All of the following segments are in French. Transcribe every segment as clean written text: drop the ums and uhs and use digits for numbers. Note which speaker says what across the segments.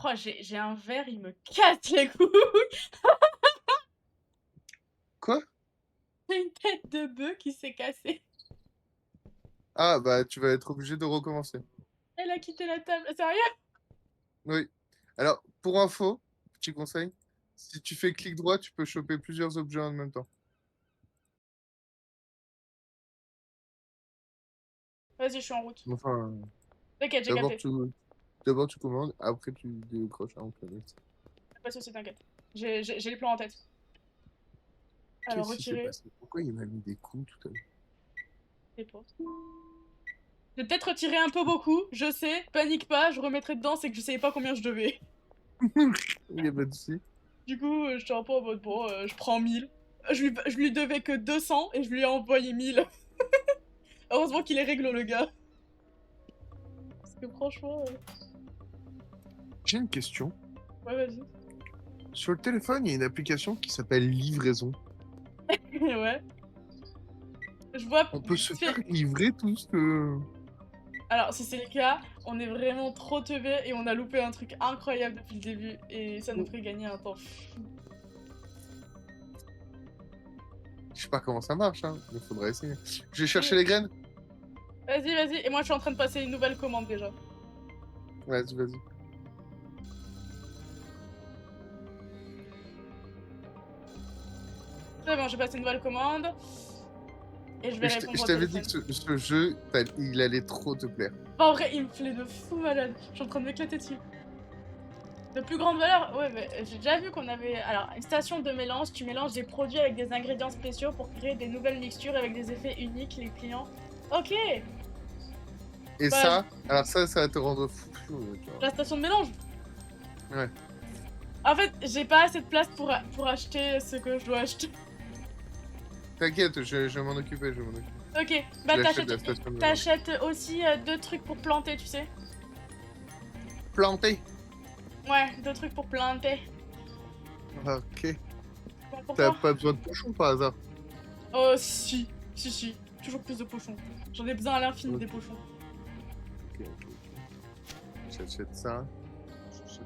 Speaker 1: Oh, j'ai un verre, il me casse les couilles.
Speaker 2: Quoi?
Speaker 1: J'ai une tête de bœuf qui s'est cassée.
Speaker 2: Ah, bah, tu vas être obligé de recommencer.
Speaker 1: Elle a quitté la table. Sérieux?
Speaker 2: Oui. Alors, pour info, petit conseil, si tu fais clic droit, tu peux choper plusieurs objets en même temps.
Speaker 1: Vas-y, je suis en route.
Speaker 2: Enfin,
Speaker 1: T'inquiète, j'ai
Speaker 2: d'abord
Speaker 1: capté.
Speaker 2: tu, d'abord tu commandes, après tu décroches un planète.
Speaker 1: Pas de soucis, t'inquiète. J'ai le plan en tête. Alors,
Speaker 2: Qu'est-ce qui s'est
Speaker 1: retirer.
Speaker 2: passé? Pourquoi il m'a mis des coups tout à
Speaker 1: C'est pas. J'ai peut-être retiré un peu beaucoup, je sais. Panique pas, je remettrai dedans, c'est que je savais pas combien je devais.
Speaker 2: l'heure? Il y a pas de souci.
Speaker 1: Du coup, j'étais un peu en mode, bon, je prends 1000. Je lui devais que 200 et je lui ai envoyé 1000. Heureusement qu'il est réglo, le gars. Parce que franchement.
Speaker 2: J'ai une question.
Speaker 1: Ouais, vas-y.
Speaker 2: Sur le téléphone, il y a une application qui s'appelle Livraison.
Speaker 1: Ouais. Je vois
Speaker 2: On peut
Speaker 1: vite
Speaker 2: se faire
Speaker 1: fait.
Speaker 2: livrer tout ce que...
Speaker 1: Alors, si c'est le cas, on est vraiment trop teubés et on a loupé un truc incroyable depuis le début et ça nous ferait gagner un temps fou.
Speaker 2: Je sais pas comment ça marche, hein, mais faudrait essayer. Je vais chercher
Speaker 1: Oui.
Speaker 2: les graines.
Speaker 1: Vas-y, vas-y. Et moi, je suis en train de passer une nouvelle commande déjà.
Speaker 2: Vas-y, vas-y.
Speaker 1: C'est bon, j'ai passé une nouvelle commande et je vais
Speaker 2: Mais
Speaker 1: répondre
Speaker 2: je
Speaker 1: au
Speaker 2: t'avais dit
Speaker 1: téléphone.
Speaker 2: que ce jeu, il allait trop te plaire.
Speaker 1: En vrai, il me plaît de fou malade. Je suis en train de m'éclater dessus. De plus grande valeur? Ouais, mais j'ai déjà vu qu'on avait. Alors, une station de mélange, tu mélanges des produits avec des ingrédients spéciaux pour créer des nouvelles mixtures avec des effets uniques, les clients. Ok!
Speaker 2: Et
Speaker 1: Bah,
Speaker 2: ça, alors ça va te rendre fou. Tu vois.
Speaker 1: la station de mélange.
Speaker 2: Ouais.
Speaker 1: En fait, j'ai pas assez de place pour acheter ce que je dois acheter.
Speaker 2: T'inquiète, je vais m'en occuper, je vais m'en occuper.
Speaker 1: Ok,
Speaker 2: Je
Speaker 1: bah
Speaker 2: l'achète la station de mélange.
Speaker 1: t'achètes aussi deux trucs pour planter, tu sais.
Speaker 2: Planté.
Speaker 1: Ouais, deux trucs pour planter.
Speaker 2: Ok.
Speaker 1: Bon,
Speaker 2: T'as
Speaker 1: pourquoi?
Speaker 2: pas besoin de pochon par hasard?
Speaker 1: Oh, si. Si, si. Toujours plus de pochons. J'en ai besoin à l'infini
Speaker 2: Ok,
Speaker 1: des pochons.
Speaker 2: ok, ok. J'achète ça. J'achète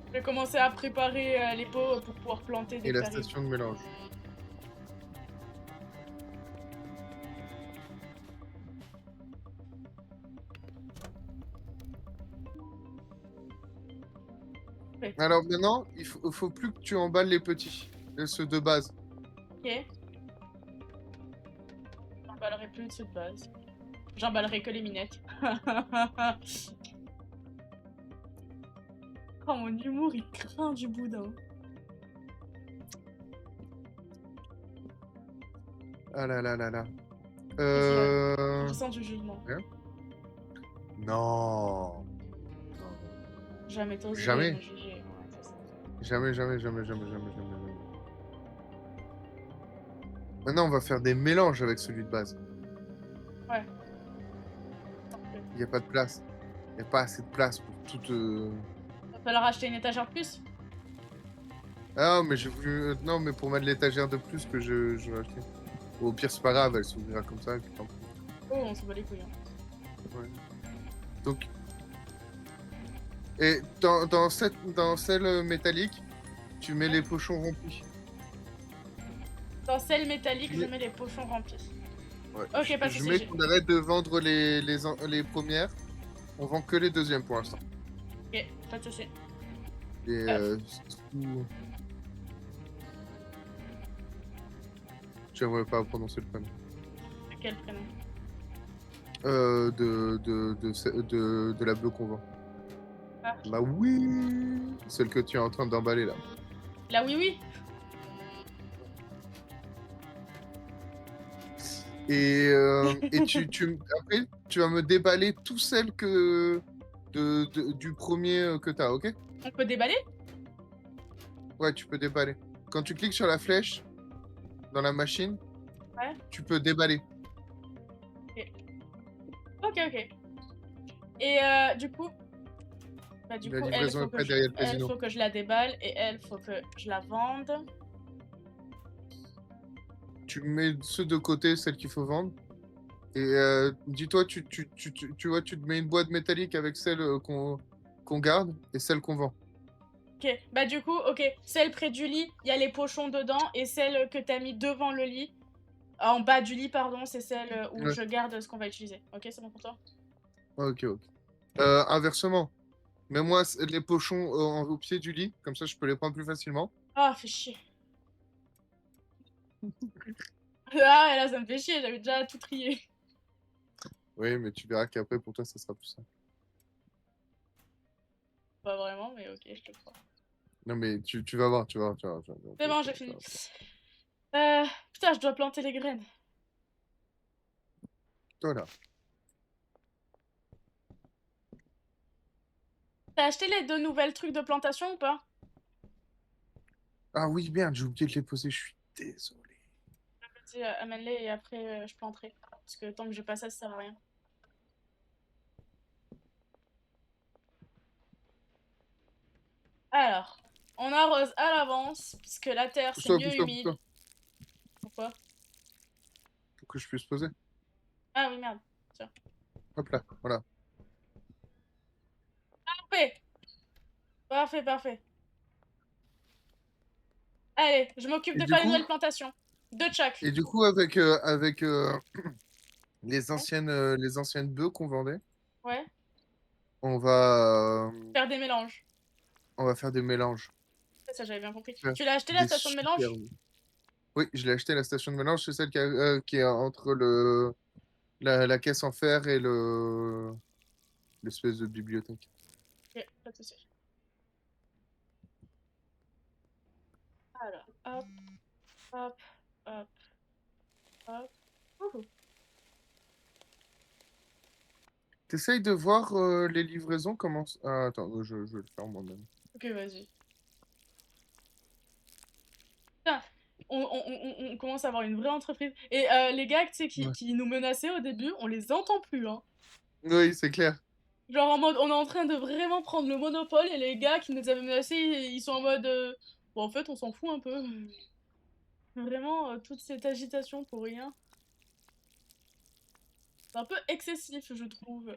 Speaker 1: Je vais commencer à préparer les pots pour pouvoir planter dès
Speaker 2: et
Speaker 1: que
Speaker 2: la
Speaker 1: t'arrives.
Speaker 2: station de mélange.
Speaker 1: Ouais.
Speaker 2: Alors maintenant, il faut plus que tu emballes les petits. Ceux de base.
Speaker 1: Ok. J'emballerai plus de ceux de base. J'emballerai que les minettes. Oh, mon humour, il craint du boudin.
Speaker 2: Ah là là là là.
Speaker 1: Qu'est-ce qu'il y a?
Speaker 2: Euh...
Speaker 1: Je sens du jugement.
Speaker 2: Rien. Non. Non.
Speaker 1: Jamais t'oserais me
Speaker 2: Jamais.
Speaker 1: juger. Ouais, c'est ça.
Speaker 2: Jamais, jamais, jamais, jamais, jamais, jamais, jamais. Maintenant, on va faire des mélanges avec celui de base.
Speaker 1: Ouais, parfait.
Speaker 2: Il n'y a pas de place. Il n'y a pas assez de place pour tout.
Speaker 1: Va falloir acheter une étagère plus.
Speaker 2: Ah, mais j'ai voulu. Non, mais pour mettre l'étagère de plus que je vais acheter. Au pire, c'est pas grave, elle s'ouvrira comme ça. Et puis, tant pis.
Speaker 1: Oh, on s'en bat les couilles. Hein.
Speaker 2: Ouais. Donc, et dans celle métallique, tu mets les pochons remplis.
Speaker 1: Dans celle métallique,
Speaker 2: Tu
Speaker 1: je
Speaker 2: mets-
Speaker 1: mets les pochons remplis.
Speaker 2: Ouais.
Speaker 1: Ok, pas de
Speaker 2: Je
Speaker 1: soucis.
Speaker 2: mets qu'on arrête de vendre les premières. On vend que les deuxièmes pour l'instant.
Speaker 1: Ok, pas de soucis.
Speaker 2: Et sous- j'aimerais pas prononcer le prénom.
Speaker 1: Quel prénom?
Speaker 2: De la bleue qu'on vend.
Speaker 1: Ah,
Speaker 2: Bah oui, celle que tu es en train d'emballer là.
Speaker 1: là, oui, oui.
Speaker 2: Et après, tu vas me déballer tout celles du premier que t'as, ok?
Speaker 1: On peut déballer?
Speaker 2: Ouais, tu peux déballer. Quand tu cliques sur la flèche dans la machine,
Speaker 1: Ouais.
Speaker 2: tu peux déballer.
Speaker 1: Ok, ok. Et du coup, bah, du
Speaker 2: La
Speaker 1: coup, elle,
Speaker 2: livraison
Speaker 1: faut
Speaker 2: est
Speaker 1: que
Speaker 2: prête
Speaker 1: je,
Speaker 2: derrière le
Speaker 1: elle,
Speaker 2: casino.
Speaker 1: faut que je la déballe et elle, faut que je la vende.
Speaker 2: Tu mets ceux de côté, celles qu'il faut vendre. Et dis-toi, tu vois, tu te mets une boîte métallique avec celle qu'on garde et celle qu'on vend.
Speaker 1: Ok, bah du coup, ok, celle près du lit, il y a les pochons dedans, et celle que t'as mis devant le lit, en bas du lit, pardon, c'est celle où
Speaker 2: Ouais.
Speaker 1: je garde ce qu'on va utiliser. Ok, c'est bon pour toi?
Speaker 2: Ok, ok. Inversement, mets-moi les pochons au pied du lit, comme ça je peux les prendre plus facilement.
Speaker 1: Ah, fait chier. Ah, et là, ça me fait chier, j'avais déjà tout trié.
Speaker 2: Oui, mais tu verras qu'après pour toi ça sera plus simple.
Speaker 1: Pas vraiment, mais ok, je te crois.
Speaker 2: Non, mais tu vas voir, tu vas voir, tu vas voir, tu vas voir,
Speaker 1: C'est bon, j'ai fini. Euh, putain, je dois planter les graines.
Speaker 2: Toi là.
Speaker 1: T'as acheté les 2 nouvelles trucs de plantation ou pas?
Speaker 2: Ah oui, merde, j'ai oublié de les poser, je suis désolé.
Speaker 1: Vas-y, amène-les et après je planterai. Parce que tant que j'ai pas ça sert à rien. Alors, on arrose à l'avance, puisque la terre c'est
Speaker 2: Pousse-toi,
Speaker 1: mieux
Speaker 2: pousse-toi,
Speaker 1: humide.
Speaker 2: pousse-toi,
Speaker 1: Pourquoi?
Speaker 2: pour que je puisse poser.
Speaker 1: Ah oui, merde. Tiens.
Speaker 2: Hop là, voilà.
Speaker 1: Parfait, parfait, parfait. Allez, je m'occupe
Speaker 2: Et
Speaker 1: de
Speaker 2: du
Speaker 1: faire les
Speaker 2: coup,
Speaker 1: nouvelles plantations. Deux de chaque.
Speaker 2: avec
Speaker 1: Ouais.
Speaker 2: les anciennes bœufs qu'on vendait,
Speaker 1: Ouais.
Speaker 2: on va,
Speaker 1: Faire des mélanges.
Speaker 2: on va faire des mélanges.
Speaker 1: Ça, j'avais bien compris.
Speaker 2: Faire
Speaker 1: Tu l'as acheté la
Speaker 2: des
Speaker 1: station de
Speaker 2: super.
Speaker 1: mélange?
Speaker 2: Oui, je l'ai acheté la station de mélange, c'est celle qui est entre la caisse en fer et l'espèce de bibliothèque.
Speaker 1: Ok, pas de soucis. Alors, hop, hop, hop, hop. Ouhou.
Speaker 2: T'essayes de voir les livraisons, comment... Ah, attends, je vais le faire moi-même.
Speaker 1: Ok, vas-y. Putain, on commence à avoir une vraie entreprise. Et les gars, tu sais,
Speaker 2: Ouais.
Speaker 1: qui nous menaçaient au début, on les entend plus, hein.
Speaker 2: Oui, c'est clair.
Speaker 1: Genre en mode, on est en train de vraiment prendre le monopole et les gars qui nous avaient menacés, ils sont en mode, bon, en fait, on s'en fout un peu. Vraiment, toute cette agitation pour rien. C'est un peu excessif, je trouve.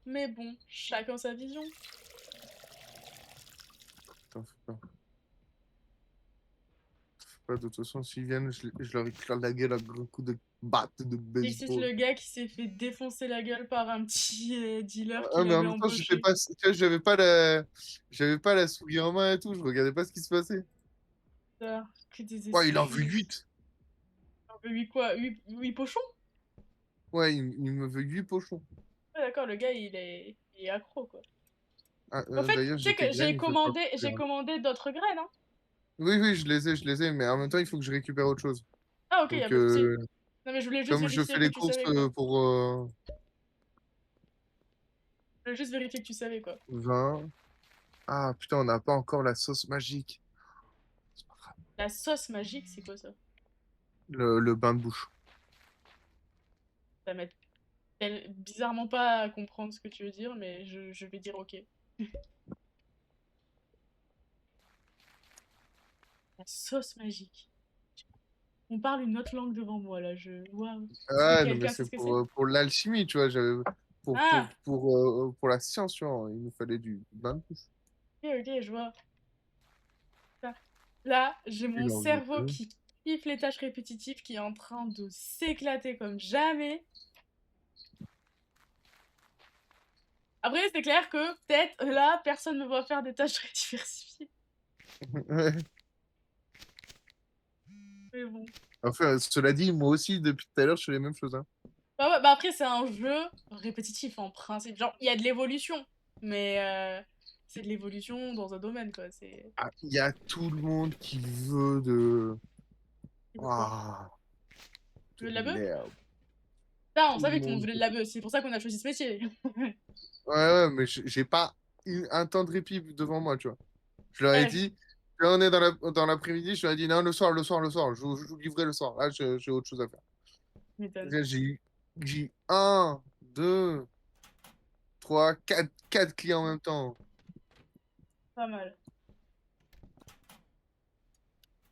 Speaker 1: Mais bon, chacun sa vision.
Speaker 2: Attends, faut pas. Faut pas, de toute façon, s'ils viennent, je leur éclate la gueule à gros coups de batte de
Speaker 1: Existe
Speaker 2: baseball.
Speaker 1: le gars qui s'est fait défoncer la gueule par un petit dealer
Speaker 2: Ah,
Speaker 1: qu'il
Speaker 2: mais en
Speaker 1: avait
Speaker 2: même temps, j'étais
Speaker 1: embauché.
Speaker 2: pas... tu vois, j'avais pas la souris en main et tout, je regardais pas ce qui se passait.
Speaker 1: Ah, que des
Speaker 2: Ouais, il en veut
Speaker 1: excuses.
Speaker 2: 8.
Speaker 1: Lui quoi? Huit pochons?
Speaker 2: Ouais, il me veut 8 pochons.
Speaker 1: Ouais, d'accord, le gars, il est accro, quoi.
Speaker 2: Ah,
Speaker 1: En fait,
Speaker 2: d'ailleurs,
Speaker 1: tu sais
Speaker 2: j'ai tes
Speaker 1: que
Speaker 2: graines, il faut que je
Speaker 1: j'ai
Speaker 2: récupère.
Speaker 1: commandé d'autres graines, hein.
Speaker 2: Oui, oui, je les ai, mais en même temps, il faut que je récupère autre chose.
Speaker 1: Ah, ok, y a
Speaker 2: Donc,
Speaker 1: pas de souci. Non, mais je voulais juste
Speaker 2: comme je fais
Speaker 1: vérifier que
Speaker 2: les
Speaker 1: tu
Speaker 2: courses
Speaker 1: savais, quoi.
Speaker 2: pour
Speaker 1: Je voulais juste vérifier que tu savais, quoi.
Speaker 2: 20. Ah, putain, on n'a pas encore la sauce magique. C'est pas grave.
Speaker 1: La sauce magique, c'est quoi ça?
Speaker 2: Le bain de bouche.
Speaker 1: Ça m'aide bizarrement pas à comprendre ce que tu veux dire, mais je vais dire ok. La sauce magique. On parle une autre langue devant moi, là. Waouh. Est-ce que
Speaker 2: Ah, non, mais
Speaker 1: quelqu'un sait
Speaker 2: c'est
Speaker 1: ce que c'est?
Speaker 2: pour l'alchimie, tu vois.
Speaker 1: Ah!
Speaker 2: Pour la science, tu vois. Il nous fallait du bain de bouche.
Speaker 1: Ok, ok, je vois. Là, j'ai mon
Speaker 2: Il en veut
Speaker 1: cerveau
Speaker 2: deux.
Speaker 1: qui kiffe les tâches répétitives, qui est en train de s'éclater comme jamais. Après, c'est clair que peut-être là, personne ne va faire des tâches très diversifiées.
Speaker 2: Ouais.
Speaker 1: Mais bon.
Speaker 2: Enfin, cela dit, moi aussi, depuis tout à l'heure, je fais les mêmes choses, hein.
Speaker 1: Bah, ouais, bah après, c'est un jeu répétitif en principe. Genre, il y a de l'évolution, mais c'est de l'évolution dans un domaine, quoi. C'est.
Speaker 2: Ah, il y a tout le monde qui veut de...
Speaker 1: C'est quoi?
Speaker 2: Waouh,
Speaker 1: Tu
Speaker 2: de
Speaker 1: veux de la bœuf?
Speaker 2: l'herbe.
Speaker 1: Putain, on
Speaker 2: Tout le
Speaker 1: savait que tout le monde
Speaker 2: monde
Speaker 1: voulait de
Speaker 2: veut
Speaker 1: la bœuf, c'est pour ça qu'on a choisi ce métier.
Speaker 2: Ouais, ouais, mais j'ai pas un temps de répit devant moi, tu vois. Je leur ai
Speaker 1: Ouais,
Speaker 2: dit, là, on est dans l'après-midi, je leur ai dit, non, le soir, je vous livrerai le soir. Là, j'ai autre chose à faire.
Speaker 1: je m'étonne.
Speaker 2: Là, j'ai eu un, deux, trois, quatre clients en même temps.
Speaker 1: Pas mal.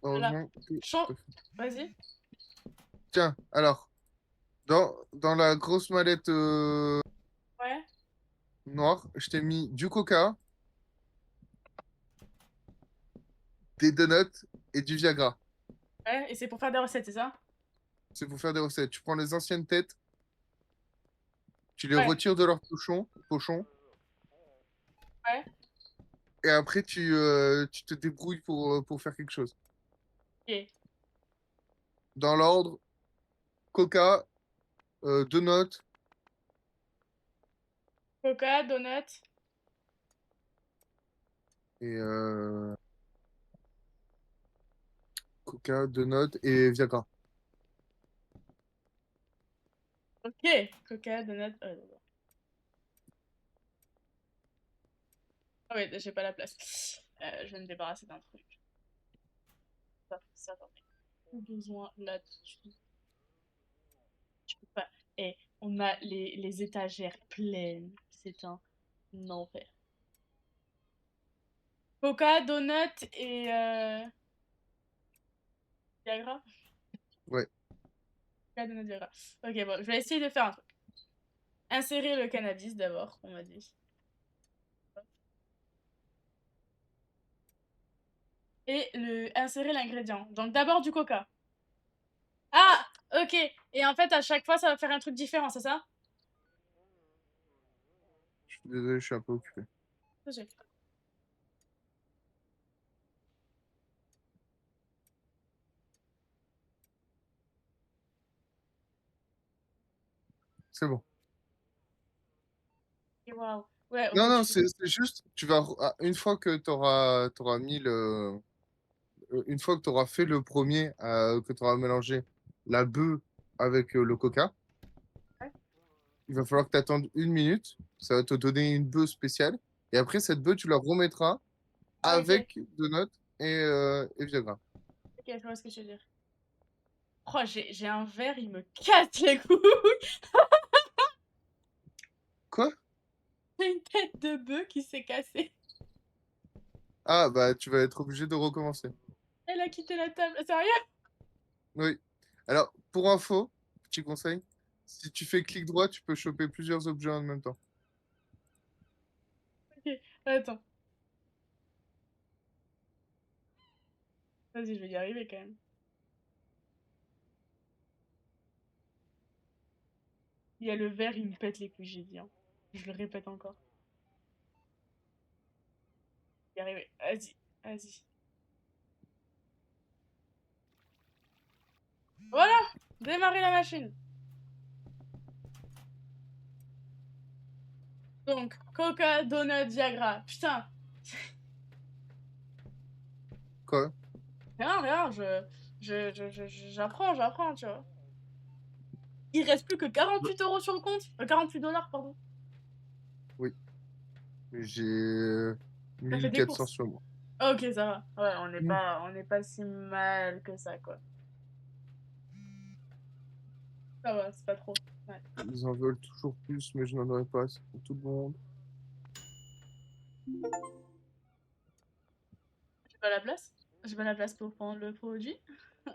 Speaker 1: Voilà.
Speaker 2: Heureusement que...
Speaker 1: Chan... Vas-y.
Speaker 2: Tiens, alors, Dans la grosse mallette
Speaker 1: Ouais,
Speaker 2: noire, je t'ai mis du coca, des donuts et du Viagra.
Speaker 1: ouais, et c'est pour faire des recettes, c'est ça?
Speaker 2: C'est pour faire des recettes. Tu prends les anciennes têtes, tu les
Speaker 1: Ouais,
Speaker 2: retires de leur pochon,
Speaker 1: ouais,
Speaker 2: et après tu te débrouilles pour faire quelque chose.
Speaker 1: ok.
Speaker 2: Dans l'ordre, coca, donuts
Speaker 1: Coca, donut.
Speaker 2: et coca, donuts et Viagra.
Speaker 1: Ok, coca, donut. Ah ouais, j'ai pas la place. Je vais me débarrasser d'un truc. Ça, attendez. Besoin là-dessus. Je peux pas. Et on a les étagères pleines. C'est un enfer. Coca, donut et Viagra.
Speaker 2: Ouais,
Speaker 1: Coca, donut, Viagra. Ok, bon, je vais essayer de faire un truc. Insérer le cannabis d'abord, on m'a dit. Et insérer l'ingrédient. Donc d'abord du coca. Ah, ok. Et en fait, à chaque fois, ça va faire un truc différent, c'est ça?
Speaker 2: je suis désolé, je suis un peu occupé.
Speaker 1: Ok.
Speaker 2: C'est bon.
Speaker 1: Waouh. Ouais,
Speaker 2: Non,
Speaker 1: ok,
Speaker 2: non,
Speaker 1: tu fais.
Speaker 2: c'est juste, une fois que t'auras mis une fois que tu auras fait le premier, que tu auras mélangé la bœuf avec le coca,
Speaker 1: Ouais.
Speaker 2: il va falloir que tu attendes 1 minute. Ça va te donner une bœuf spéciale. Et après, cette bœuf, tu la remettras
Speaker 1: Ah, ok.
Speaker 2: avec Donut et Viagra.
Speaker 1: Ok, je vois ce que tu veux dire. Oh, j'ai un verre, il me casse les couilles.
Speaker 2: Quoi?
Speaker 1: J'ai une tête de bœuf qui s'est cassée.
Speaker 2: Ah, bah, tu vas être obligé de recommencer.
Speaker 1: Elle a quitté la table. Sérieux?
Speaker 2: Oui. Alors, pour info, petit conseil, si tu fais clic droit, tu peux choper plusieurs objets en même temps.
Speaker 1: Ok, attends. Vas-y, je vais y arriver quand même. Il y a le verre, il me pète les couilles, j'ai dit, hein. Je le répète encore. Y arriver. Vas-y, vas-y. Voilà! Démarrer la machine. Donc, Coca, Donut, Viagra. Putain,
Speaker 2: Quoi?
Speaker 1: rien, rien, j'apprends, tu vois. Il reste plus que 48 € sur le compte. 48 $, pardon.
Speaker 2: Oui. J'ai
Speaker 1: T'as fait des
Speaker 2: 1400
Speaker 1: courses.
Speaker 2: sur moi.
Speaker 1: Ok, ça va. Ouais,
Speaker 2: Mm.
Speaker 1: on n'est pas si mal que ça, quoi. Ça va, c'est pas trop. Ouais.
Speaker 2: Ils en veulent toujours plus, mais je n'en aurai pas assez pour tout le monde.
Speaker 1: J'ai pas la place. J'ai pas la place pour prendre le produit. Je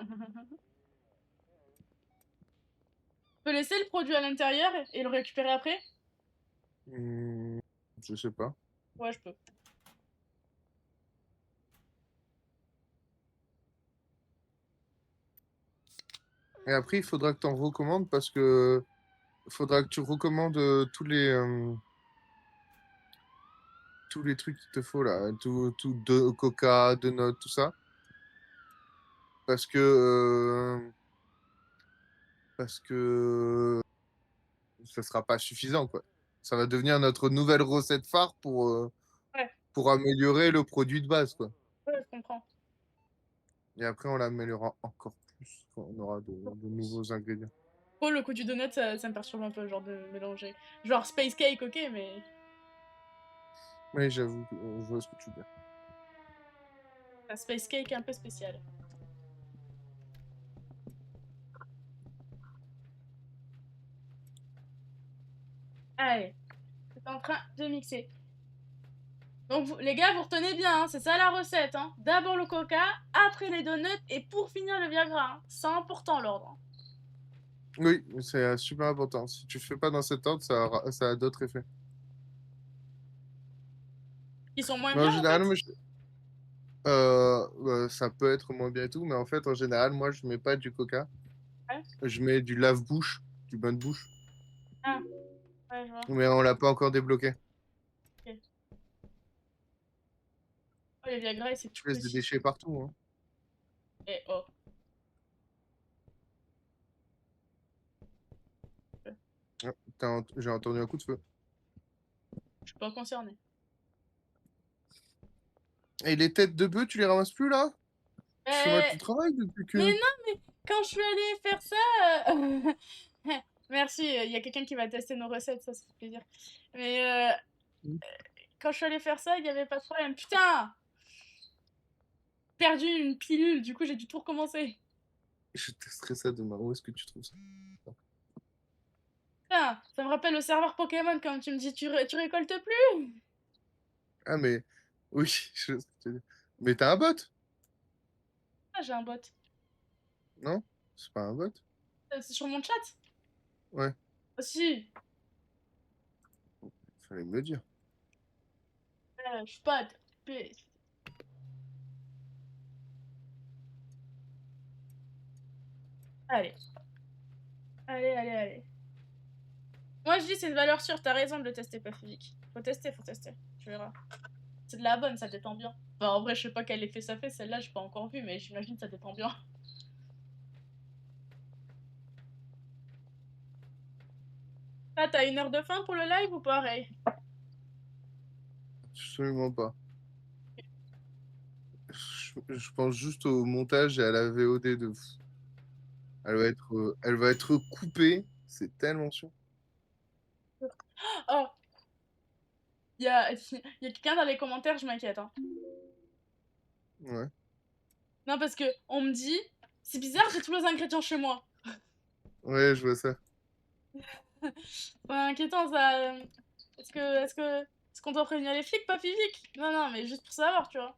Speaker 1: peux laisser le produit à l'intérieur et le récupérer après?
Speaker 2: Hmm, je sais pas.
Speaker 1: Ouais, je peux.
Speaker 2: Et après, il faudra que tu en recommandes parce que faudra que tu recommandes tous les trucs qu'il te faut là, tout de Coca, de notes, tout ça, parce que parce que ça sera pas suffisant quoi. Ça va devenir notre nouvelle recette phare
Speaker 1: Ouais,
Speaker 2: pour améliorer le produit de base quoi.
Speaker 1: ouais, je comprends.
Speaker 2: Et après, on l'améliorera encore plus quand on aura
Speaker 1: Pour
Speaker 2: de
Speaker 1: plus.
Speaker 2: nouveaux ingrédients.
Speaker 1: Oh, le coup du donut, ça me perturbe un peu, genre de mélanger. Genre space cake, ok, mais
Speaker 2: Oui, j'avoue, on voit ce que tu veux dire.
Speaker 1: un space cake un peu spécial. Allez, c'est en train de mixer. Donc, les gars, vous retenez bien, hein, c'est ça la recette. Hein. D'abord le coca, après les donuts et pour finir le Viagra. Hein. C'est important l'ordre. Hein.
Speaker 2: Oui, c'est super important. Si tu fais pas dans cet ordre, ça a d'autres effets.
Speaker 1: Ils sont moins
Speaker 2: Mais
Speaker 1: bien
Speaker 2: en
Speaker 1: en
Speaker 2: général,
Speaker 1: fait?
Speaker 2: ça peut être moins bien et tout, mais en fait, en général, moi, je mets pas du coca.
Speaker 1: Ouais.
Speaker 2: Je mets du lave-bouche, du bain de bouche.
Speaker 1: Ah, ouais, je vois.
Speaker 2: Mais on l'a pas encore débloqué.
Speaker 1: Ok. Oh, les Viagra, c'est tout
Speaker 2: Tu laisses des
Speaker 1: petit.
Speaker 2: déchets partout, hein.
Speaker 1: Et oh.
Speaker 2: Ah, j'ai entendu un coup de feu.
Speaker 1: Je suis pas concernée.
Speaker 2: Et les têtes de bœuf, tu les ramasses plus là? Tu fais mal
Speaker 1: Euh,
Speaker 2: ton travail depuis
Speaker 1: mais
Speaker 2: que.
Speaker 1: non, mais quand je suis allée faire ça. Merci, il y a quelqu'un qui va tester nos recettes, ça fait plaisir. Mais quand je suis allée faire ça, il y avait pas de problème. Putain! Perdu une pilule, du coup j'ai dû tout recommencer.
Speaker 2: Je testerai ça demain. Où est-ce que tu trouves ça?
Speaker 1: Putain, ça me rappelle le serveur Pokémon quand tu me dis tu récoltes plus.
Speaker 2: Ah, mais. Oui, mais t'as un bot?
Speaker 1: Ah, j'ai un bot.
Speaker 2: Non? C'est pas un bot?
Speaker 1: C'est sur mon chat?
Speaker 2: Ouais,
Speaker 1: Ah, si.
Speaker 2: fallait me le dire.
Speaker 1: Je suis pas. Allez, allez, allez, allez. Moi je dis c'est une valeur sûre, t'as raison de le tester, pas physique. Faut tester, faut tester. Tu verras. C'est de la bonne, ça détend bien. Enfin, en vrai, je sais pas quel effet ça fait, celle-là, j'ai pas encore vu, mais j'imagine que ça détend bien. Ah, t'as 1 heure de fin pour le live ou pareil?
Speaker 2: Absolument pas. Je pense juste au montage et à la VOD de fou. Elle va être coupée, c'est tellement sûr.
Speaker 1: Oh, il y a, y a quelqu'un dans les commentaires, je m'inquiète. Hein.
Speaker 2: Ouais.
Speaker 1: Non, parce que on me dit, c'est bizarre, j'ai tous les ingrédients chez moi.
Speaker 2: Ouais, je vois ça.
Speaker 1: C'est inquiétant ça. Est-ce qu'on doit prévenir les flics, pas physique? Non, non, mais juste pour savoir, tu vois.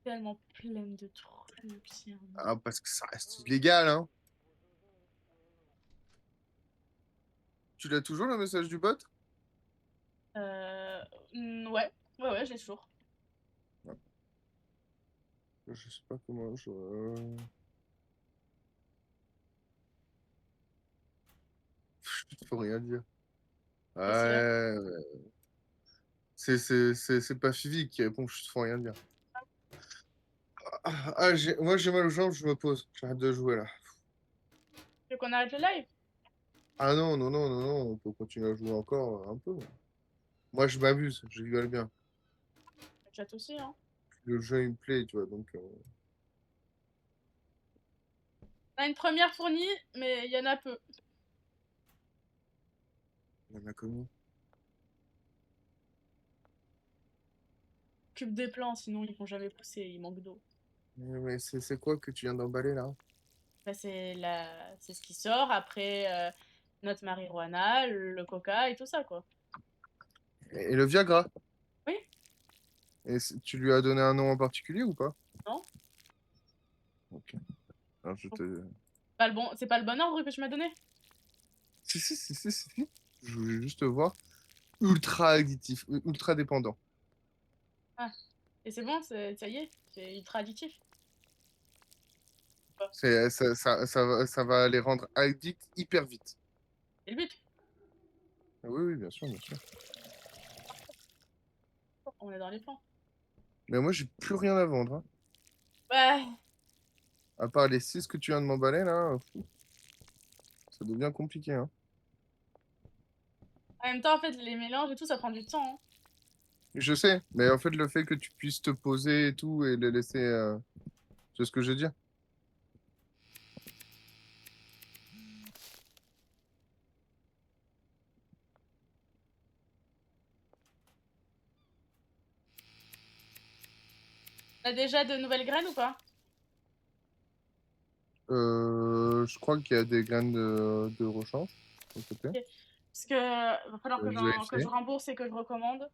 Speaker 1: Tellement pleine de trucs, c'est un...
Speaker 2: Ah, parce que ça reste illégal, hein. Tu l'as toujours le message du bot?
Speaker 1: Euh... ouais, ouais, ouais, j'ai toujours.
Speaker 2: Ouais. Je sais pas comment je. Je peux rien dire.
Speaker 1: Qu'est-ce qu'il y a?
Speaker 2: Ouais. C'est pas Fivi qui répond, je peux rien dire. Moi j'ai mal aux jambes, je me pose. J'arrête de jouer là.
Speaker 1: Tu veux qu'on arrête le live?
Speaker 2: Ah non, non, non, non, non, on peut continuer à jouer encore un peu. Moi je m'abuse, je rigole bien.
Speaker 1: Le chat aussi, hein.
Speaker 2: Le jeu il me plaît, tu vois, donc.
Speaker 1: On a une première fournie, mais il y en a peu.
Speaker 2: Il y en a comment?
Speaker 1: Cube des plants, sinon ils vont jamais pousser, il manque d'eau.
Speaker 2: Mais c'est quoi que tu viens d'emballer là?
Speaker 1: Bah, c'est ce qui sort après notre marijuana, le coca et tout ça, quoi.
Speaker 2: Et le Viagra?
Speaker 1: Oui?
Speaker 2: Tu lui as donné un nom en particulier ou pas?
Speaker 1: Non?
Speaker 2: Ok. Alors je te.
Speaker 1: Pas le bon... C'est pas le bon ordre que tu m'as donné?
Speaker 2: Si, si, si, si, si, si. Je voulais juste te voir. Ultra additif, ultra dépendant.
Speaker 1: Ah, et c'est bon, ça y est, c'est ultra additif. Quoi.
Speaker 2: Ça va les rendre addicts hyper vite.
Speaker 1: C'est le but.
Speaker 2: Oui, oui, bien sûr, bien sûr.
Speaker 1: On est dans les plans.
Speaker 2: Mais moi, j'ai plus rien à vendre, hein.
Speaker 1: Ouais.
Speaker 2: À part les 6 que tu viens de m'emballer, là, ça devient compliqué, hein.
Speaker 1: En même temps, en fait, les mélanges et tout, ça prend du temps. Hein.
Speaker 2: Je sais, mais en fait, le fait que tu puisses te poser et tout et les laisser. C'est ce que je veux dire.
Speaker 1: T'as déjà de nouvelles graines ou pas?
Speaker 2: Je crois qu'il y a des graines de rechange, à côté.
Speaker 1: Ok. Parce que va falloir
Speaker 2: Je vais
Speaker 1: que je
Speaker 2: vérifier.
Speaker 1: rembourse et que je recommande.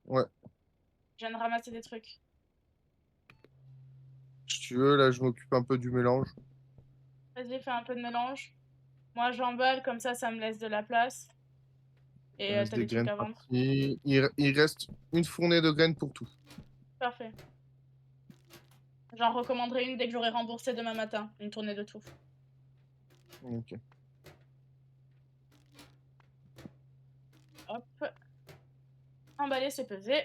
Speaker 2: Ouais.
Speaker 1: Je viens de ramasser des trucs.
Speaker 2: Si tu veux, là, je m'occupe un peu du mélange.
Speaker 1: Vas-y, fais un peu de mélange. Moi, j'emballe, comme ça me laisse de la place. Et
Speaker 2: Reste
Speaker 1: t'as
Speaker 2: des
Speaker 1: des trucs
Speaker 2: graines
Speaker 1: à vendre.
Speaker 2: parties. Il reste une fournée de graines pour tout.
Speaker 1: Parfait. J'en recommanderai une dès que j'aurai remboursé demain matin. Une tournée de tout.
Speaker 2: Ok.
Speaker 1: Hop. Emballer, c'est pesé.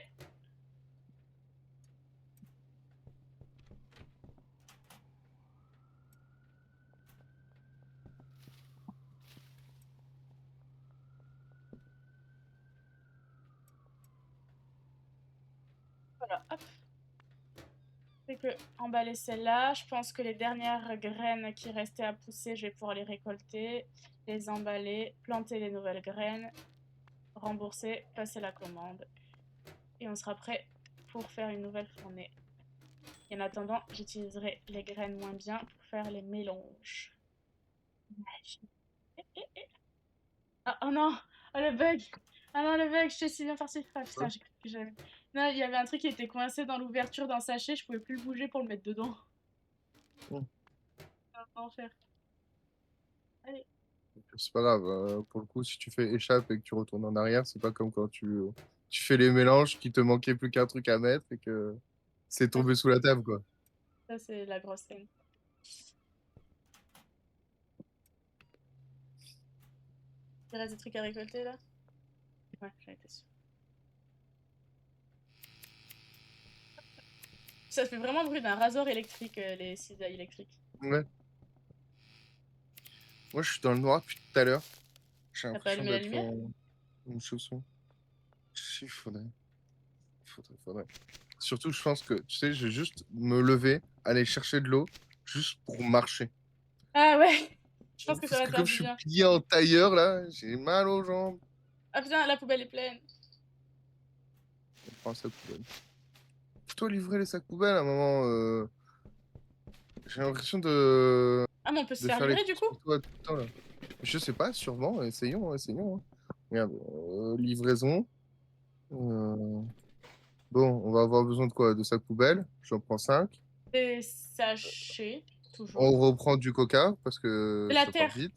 Speaker 1: Voilà, hop. Fait que emballer celle-là. Je pense que les dernières graines qui restaient à pousser, je vais pouvoir les récolter, les emballer, planter les nouvelles graines, rembourser, passer la commande. Et on sera prêt pour faire une nouvelle fournée. Et en attendant, j'utiliserai les graines moins bien pour faire les mélanges. Ah, oh non! Oh le bug! Ah non, le bug, je t'ai si bien farci. Ah putain,
Speaker 2: Ouais.
Speaker 1: j'ai cru que j'avais. Non, il y avait un truc qui était coincé dans l'ouverture d'un sachet, je pouvais plus le bouger pour le mettre dedans.
Speaker 2: Mm.
Speaker 1: Un enfer. Allez.
Speaker 2: C'est pas grave. Pour le coup, si tu fais échappe et que tu retournes en arrière, c'est pas comme quand tu fais les mélanges, qu'il te manquait plus qu'un truc à mettre et que c'est
Speaker 1: Ça,
Speaker 2: tombé sous la table, quoi.
Speaker 1: c'est la grosse scène. Il reste des trucs à récolter là? Ouais, j'en étais sûre. Ça fait vraiment le bruit d'un rasoir électrique, les cisailles électriques.
Speaker 2: Ouais. Moi, je suis dans le noir depuis tout à l'heure. J'ai
Speaker 1: T'as pas
Speaker 2: l'impression
Speaker 1: allumé la
Speaker 2: d'être
Speaker 1: lumière?
Speaker 2: en chausson. Si, faudrait. Surtout, je pense que, tu sais, je vais juste me lever, aller chercher de l'eau, juste pour marcher.
Speaker 1: Ah ouais! Je pense que ça
Speaker 2: Parce
Speaker 1: va
Speaker 2: que
Speaker 1: te
Speaker 2: comme
Speaker 1: faire
Speaker 2: je
Speaker 1: du
Speaker 2: suis
Speaker 1: bien.
Speaker 2: plié en tailleur, là, j'ai mal aux jambes.
Speaker 1: Ah putain, la poubelle est pleine.
Speaker 2: On prend un sac poubelle. Plutôt livrer les sacs poubelles à un moment. J'ai l'impression
Speaker 1: Ah, mais on peut se
Speaker 2: de
Speaker 1: faire
Speaker 2: faire les
Speaker 1: livrer du
Speaker 2: courses
Speaker 1: coup?
Speaker 2: pour toi tout le temps, là. Je sais pas, sûrement. Essayons, essayons, hein. Regarde, livraison. Euh, Bon, on va avoir besoin de quoi? De sacs poubelles. J'en prends 5.
Speaker 1: Des sachets,
Speaker 2: On
Speaker 1: toujours.
Speaker 2: reprend du coca parce
Speaker 1: De
Speaker 2: que
Speaker 1: la
Speaker 2: ça part
Speaker 1: terre.
Speaker 2: vite.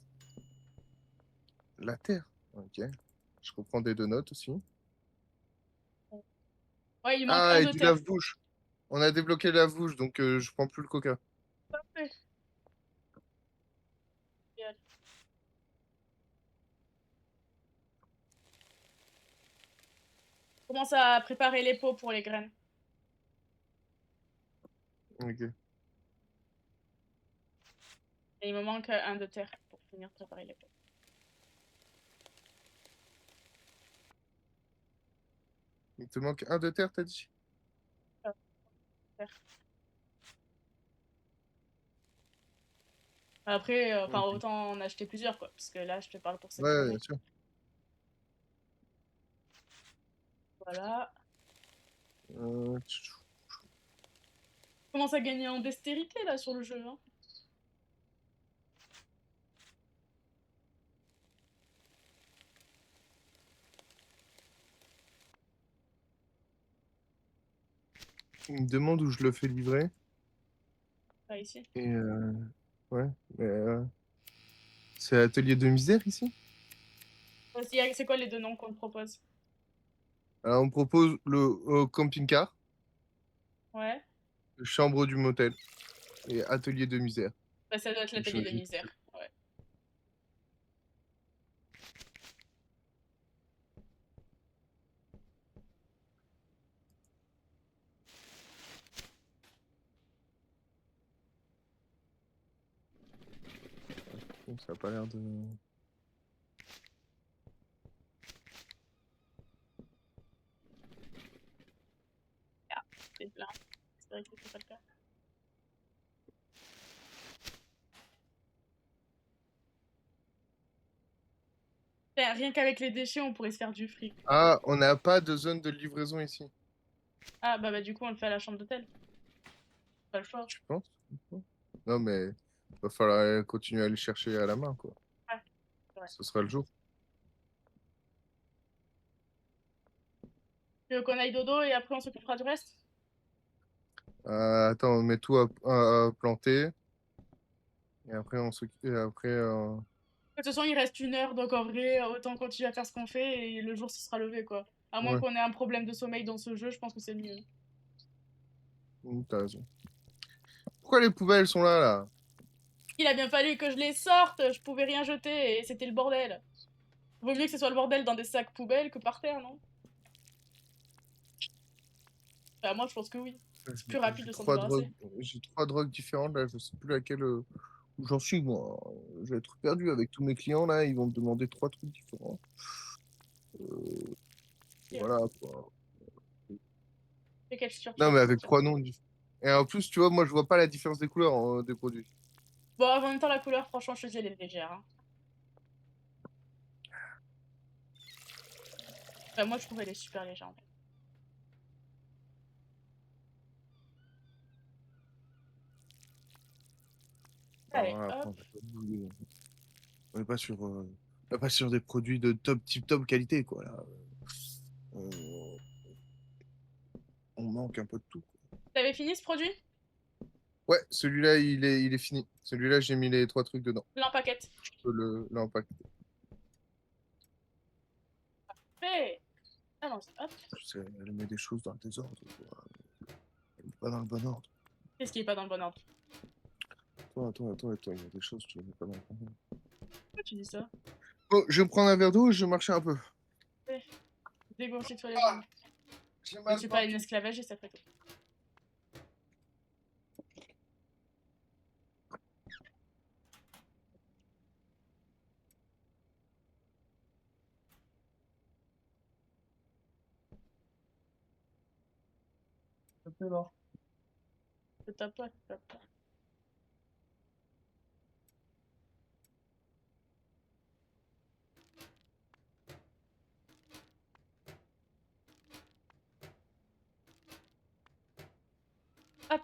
Speaker 2: La terre. Ok. Je reprends des donuts aussi.
Speaker 1: Ouais, il manque un
Speaker 2: Ah, et
Speaker 1: de
Speaker 2: du
Speaker 1: terre.
Speaker 2: lave-bouche. On a débloqué le lave-bouche, donc je prends plus le coca.
Speaker 1: Parfait. Commence à préparer les pots pour les graines.
Speaker 2: Ok.
Speaker 1: Et il me manque un de terre pour finir de préparer les pots.
Speaker 2: Il te manque un de terre, t'as dit?
Speaker 1: Ah, terre. Après, enfin,
Speaker 2: Ok.
Speaker 1: autant en acheter plusieurs, quoi. Parce que là, je te parle pour cette
Speaker 2: Ouais, bien
Speaker 1: fournée.
Speaker 2: sûr.
Speaker 1: Voilà.
Speaker 2: Tchou.
Speaker 1: Commence à gagner en dextérité, là, sur le jeu, hein.
Speaker 2: Il me demande où je le fais livrer.
Speaker 1: Pas ici.
Speaker 2: Et ouais, mais, c'est Atelier de misère ici.
Speaker 1: C'est quoi les deux noms qu'on te propose?
Speaker 2: Alors, on me propose le camping-car,
Speaker 1: Ouais.
Speaker 2: chambre du motel et atelier de misère.
Speaker 1: Bah, ça doit être
Speaker 2: Je
Speaker 1: l'atelier de
Speaker 2: choisis.
Speaker 1: misère. Ouais.
Speaker 2: Donc, ça a pas l'air de.
Speaker 1: Ah, c'est plein. C'est vrai que c'est pas le cas. Putain, rien qu'avec les déchets, on pourrait se faire du fric.
Speaker 2: Ah, on n'a pas de zone de livraison ici.
Speaker 1: Ah, bah, du coup, on le fait à la chambre d'hôtel. Pas le choix.
Speaker 2: Tu penses? Non, mais va falloir continuer à les chercher à la main, quoi.
Speaker 1: Ouais, c'est vrai.
Speaker 2: Ce sera le jour.
Speaker 1: Tu veux qu'on aille dodo et après on s'occupera du reste?
Speaker 2: Attends, on met tout à planter. Et après, et après
Speaker 1: De toute façon, il reste 1 heure, donc en vrai, autant continuer à faire ce qu'on fait et le jour se sera levé, quoi. À moins
Speaker 2: ouais,
Speaker 1: qu'on ait un problème de sommeil dans ce jeu, je pense que c'est mieux.
Speaker 2: t'as raison. Pourquoi les poubelles sont là, là?
Speaker 1: Il a bien fallu que je les sorte, je pouvais rien jeter et c'était le bordel. Vaut mieux que ce soit le bordel dans des sacs poubelles que par terre, non? Bah, moi, je pense que oui. C'est plus rapide de s'en débarrasser.
Speaker 2: J'ai 3 drogues différentes, là, je sais plus laquelle où j'en suis, moi. Je vais être perdu avec tous mes clients, là, ils vont me demander 3 trucs différents.
Speaker 1: Ok.
Speaker 2: Voilà, quoi.
Speaker 1: Et quelle figure tu
Speaker 2: Non,
Speaker 1: vas
Speaker 2: mais
Speaker 1: me
Speaker 2: avec
Speaker 1: sortir?
Speaker 2: 3 noms différents. Et en plus, tu vois, moi, je vois pas la différence des couleurs des produits.
Speaker 1: Bon, en même temps, la couleur, franchement, je te dis, elle est légère, hein. Enfin, moi, je trouve elle est super légère, en fait.
Speaker 2: Alors,
Speaker 1: Allez,
Speaker 2: voilà, après,
Speaker 1: hop.
Speaker 2: on n'est pas sur, pas sur des produits de top, tip top qualité, quoi, là. On, on manque un peu de tout.
Speaker 1: T'avais fini ce produit?
Speaker 2: Ouais, celui-là, il est fini. Celui-là, j'ai mis les 3 trucs dedans.
Speaker 1: L'empaquette.
Speaker 2: Je peux l'impact.
Speaker 1: Fait. Allons-y, hop.
Speaker 2: Elle met des choses dans le désordre, quoi. Elle met pas dans le bon ordre.
Speaker 1: Qu'est-ce qui est pas dans le bon ordre?
Speaker 2: Attends, il y a des choses que je mets pas dans le bon ordre.
Speaker 1: Pourquoi tu dis ça?
Speaker 2: Bon, je vais me prendre un verre d'eau et je vais marcher un peu.
Speaker 1: Fait. Dégonfle-toi les jambes.
Speaker 2: J'ai
Speaker 1: Je
Speaker 2: mal
Speaker 1: suis pas une
Speaker 2: partout.
Speaker 1: esclavagiste après tout.
Speaker 2: Ça fait là.
Speaker 1: Je tape pas, je tape pas. Hop.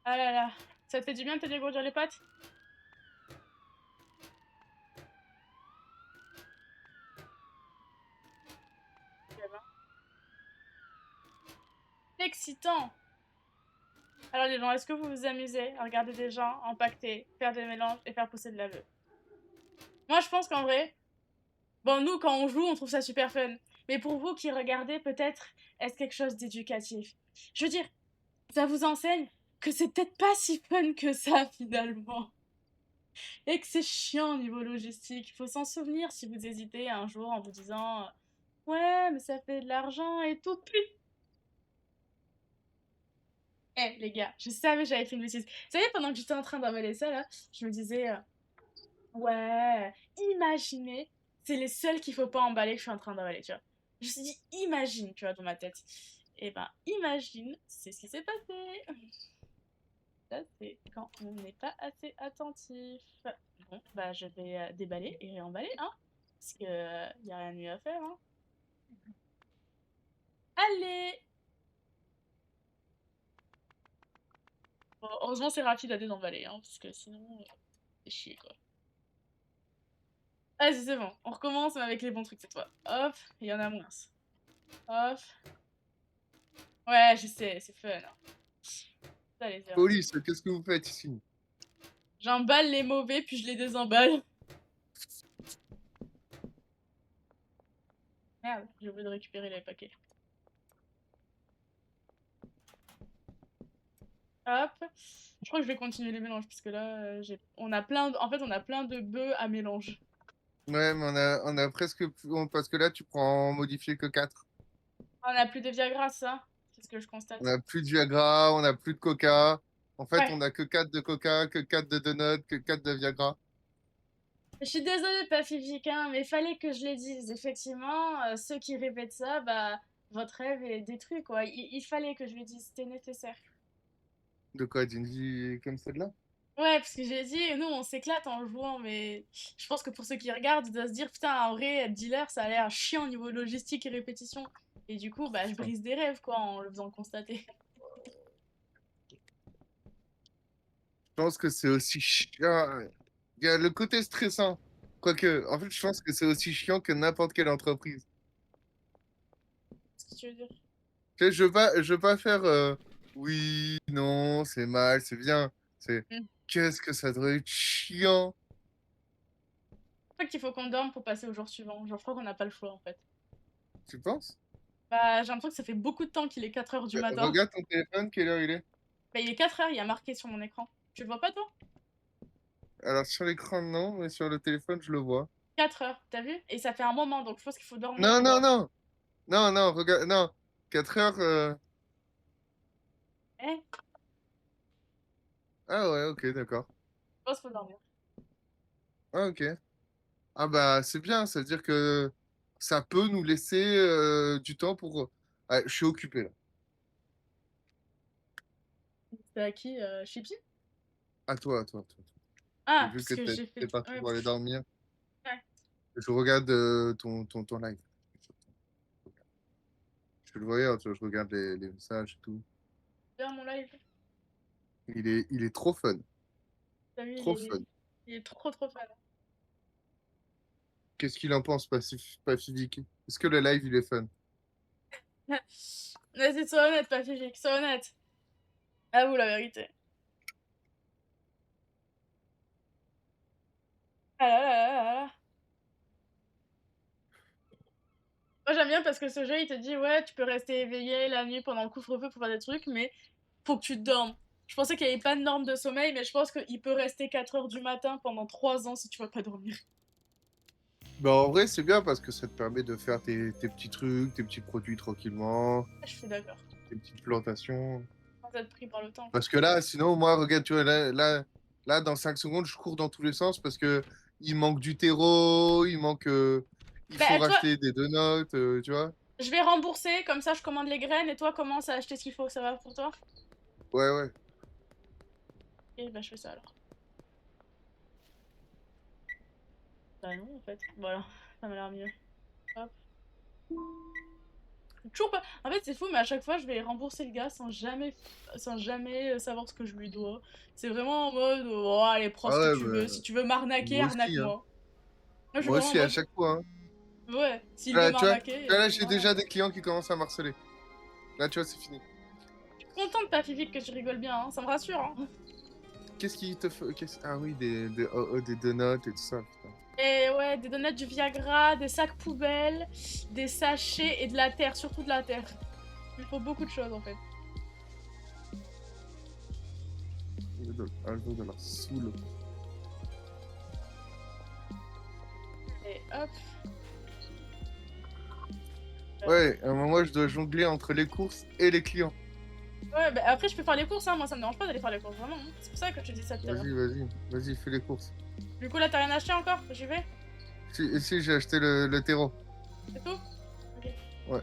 Speaker 1: Ah là là. Ça te fait du bien de te dégourdir les pattes? Eh ben. Excitant! Alors les gens, est-ce que vous vous amusez à regarder des gens empaqueter, faire des mélanges et faire pousser de la bœuf? Moi je pense qu'en vrai, bon nous quand on joue on trouve ça super fun. Mais pour vous qui regardez peut-être, est-ce quelque chose d'éducatif? Je veux dire, ça vous enseigne que c'est peut-être pas si fun que ça finalement. Et que c'est chiant au niveau logistique. Il faut s'en souvenir si vous hésitez un jour en vous disant ouais mais ça fait de l'argent et tout. Eh les gars, je savais que j'avais fait une bêtise. Vous savez, pendant que j'étais en train d'emballer ça là, je me disais ouais, imaginez, c'est les seuls qu'il faut pas emballer que je suis en train d'emballer, tu vois. Je me suis dit imagine, tu vois, dans ma tête. Et ben imagine, c'est ce qui s'est passé. Ça c'est quand on n'est pas assez attentif. Bon, bah je vais déballer et réemballer, hein. Parce que y a rien de mieux à faire, hein. Allez! Bon, heureusement c'est rapide à désemballer, hein, parce que sinon, c'est chier quoi. Vas-y, c'est bon. On recommence mais avec les bons trucs cette fois. Hop, il y en a moins. Hop. Ouais, je sais, c'est fun, hein. Ça, les erreurs.
Speaker 2: Police, qu'est-ce que vous faites ici?
Speaker 1: J'emballe les mauvais, puis je les désemballe. Merde, j'ai oublié de récupérer les paquets. Hop. Je crois que je vais continuer les mélanges, parce que là, on a plein de... En fait, on a plein de bœufs à mélange.
Speaker 2: Ouais, mais on a presque. Parce que là, tu prends modifié que 4.
Speaker 1: On a plus de Viagra, ça. C'est ce que je
Speaker 2: On
Speaker 1: constate.
Speaker 2: a plus de Viagra, on a plus de Coca. En fait,
Speaker 1: Ouais.
Speaker 2: on a que 4 de Coca, que 4 de Donut, que 4 de Viagra.
Speaker 1: Je suis désolée, Pacifique, hein, mais fallait que je les dise. Effectivement, ceux qui répètent ça, bah, votre rêve est détruit, quoi. Il fallait que je le dise, c'était nécessaire.
Speaker 2: De quoi, d'une vie comme celle-là?
Speaker 1: Ouais, parce que j'ai dit, nous, on s'éclate en jouant, mais je pense que pour ceux qui regardent, ils doivent se dire, putain, en vrai, être dealer, ça a l'air chiant au niveau logistique et répétition. Et du coup, bah, je brise des rêves, quoi, en le faisant constater.
Speaker 2: Je pense que c'est aussi chiant. Il y a le côté stressant. Quoique, en fait, je pense que c'est aussi chiant que n'importe quelle entreprise.
Speaker 1: Qu'est-ce que tu veux dire?
Speaker 2: Tu sais, je veux pas faire oui, non, c'est mal, c'est bien. C'est
Speaker 1: Hmm.
Speaker 2: qu'est-ce que ça doit être chiant.
Speaker 1: Je crois qu'il faut qu'on dorme pour passer au jour suivant. Genre, je crois qu'on n'a pas le choix en fait.
Speaker 2: Tu penses?
Speaker 1: Bah, j'ai l'impression que ça fait beaucoup de temps qu'il est 4 heures du matin.
Speaker 2: Regarde ton téléphone, quelle heure il est?
Speaker 1: Bah, il est 4 heures, il y a marqué sur mon écran. Tu le vois pas toi?
Speaker 2: Alors sur l'écran, non, mais sur le téléphone, je le vois.
Speaker 1: 4 heures, t'as vu? Et ça fait un moment, donc je pense qu'il faut dormir,
Speaker 2: Non,
Speaker 1: tu
Speaker 2: non,
Speaker 1: vois.
Speaker 2: non! Non, non, regarde, non. 4 heures.
Speaker 1: Eh, je
Speaker 2: Ah ouais, ok, d'accord.
Speaker 1: pense qu'il faut dormir.
Speaker 2: Ah, ok. Ah bah c'est bien, ça veut dire que ça peut nous laisser du temps pour. Ouais, je suis occupé là.
Speaker 1: C'était à qui? Chippy?
Speaker 2: À toi, à toi, à toi. J'ai
Speaker 1: Ah,
Speaker 2: vu
Speaker 1: parce
Speaker 2: que
Speaker 1: que j'ai fait.
Speaker 2: t'es parti
Speaker 1: Ouais,
Speaker 2: pour aller dormir.
Speaker 1: ouais,
Speaker 2: Je regarde ton live. Je le voyais, tu vois, je regarde les messages et tout.
Speaker 1: bien mon live.
Speaker 2: Il est trop fun.
Speaker 1: T'as vu,
Speaker 2: Trop fun.
Speaker 1: il est trop trop fan.
Speaker 2: Qu'est-ce qu'il en pense, Pacifique? Est-ce que le live il est fun?
Speaker 1: Vas-y, sois honnête, pas physique, sois honnête. Avoue la vérité. Ah là là là là là. Moi j'aime bien parce que ce jeu il te dit ouais tu peux rester éveillé la nuit pendant le couvre-feu pour faire des trucs mais faut que tu dormes. Je pensais qu'il n'y avait pas de norme de sommeil mais je pense qu'il peut rester 4 heures du matin pendant 3 ans si tu vas pas dormir.
Speaker 2: Bah en vrai c'est bien parce que ça te permet de faire tes petits trucs, tes petits produits tranquillement,
Speaker 1: Je suis d'accord.
Speaker 2: tes petites plantations.
Speaker 1: Sans être pris par le temps quoi.
Speaker 2: Parce que là, sinon, moi, regarde, tu vois, là, dans 5 secondes, je cours dans tous les sens parce que il manque du terreau, il manque. Il faut
Speaker 1: Bah toi,
Speaker 2: racheter des donuts, tu vois.
Speaker 1: je vais rembourser comme ça je commande les graines et toi commence à acheter ce qu'il faut, ça va pour toi?
Speaker 2: Ouais, ouais.
Speaker 1: Et bah je fais ça alors. Bah non en fait. Voilà, ça m'a l'air mieux. Hop. Toujours pas. En fait, c'est fou, mais à chaque fois, je vais rembourser le gars sans jamais savoir ce que je lui dois. C'est vraiment en mode, oh, allez, prends
Speaker 2: Ah
Speaker 1: ce que
Speaker 2: ouais,
Speaker 1: tu veux.
Speaker 2: bah,
Speaker 1: Si tu veux m'arnaquer,
Speaker 2: moi aussi, hein.
Speaker 1: arnaque-moi. Moi, je suis
Speaker 2: Moi
Speaker 1: vraiment en
Speaker 2: aussi, à
Speaker 1: mode,
Speaker 2: chaque fois, hein.
Speaker 1: ouais, s'il veut
Speaker 2: Là, tu vois,
Speaker 1: m'arnaquer,
Speaker 2: là,
Speaker 1: il
Speaker 2: j'ai
Speaker 1: m'arnaque.
Speaker 2: déjà des clients qui commencent à marceler. Là, tu vois, c'est fini.
Speaker 1: Je suis contente, Pacifique, que tu rigoles bien, hein. Ça me rassure, hein.
Speaker 2: Qu'est-ce qui te fait. Ah oui, des donuts et tout ça, putain.
Speaker 1: Et ouais, des donuts, du Viagra, des sacs poubelles, des sachets et de la terre, surtout de la terre. Il faut beaucoup de choses en fait.
Speaker 2: Un jour de la saoule.
Speaker 1: Et hop.
Speaker 2: Ouais, à un moment, je dois jongler entre les courses et les clients.
Speaker 1: Ouais, bah après, je peux faire les courses, hein. Moi, ça me dérange pas d'aller faire les courses, vraiment, hein. C'est pour ça que je te dis ça tout à l'heure.
Speaker 2: Vas-y, vas-y, vas-y, fais les courses.
Speaker 1: Du coup, là, t'as rien acheté encore? J'y vais?
Speaker 2: Si, j'ai acheté le terreau.
Speaker 1: C'est tout? Ok.
Speaker 2: Ouais.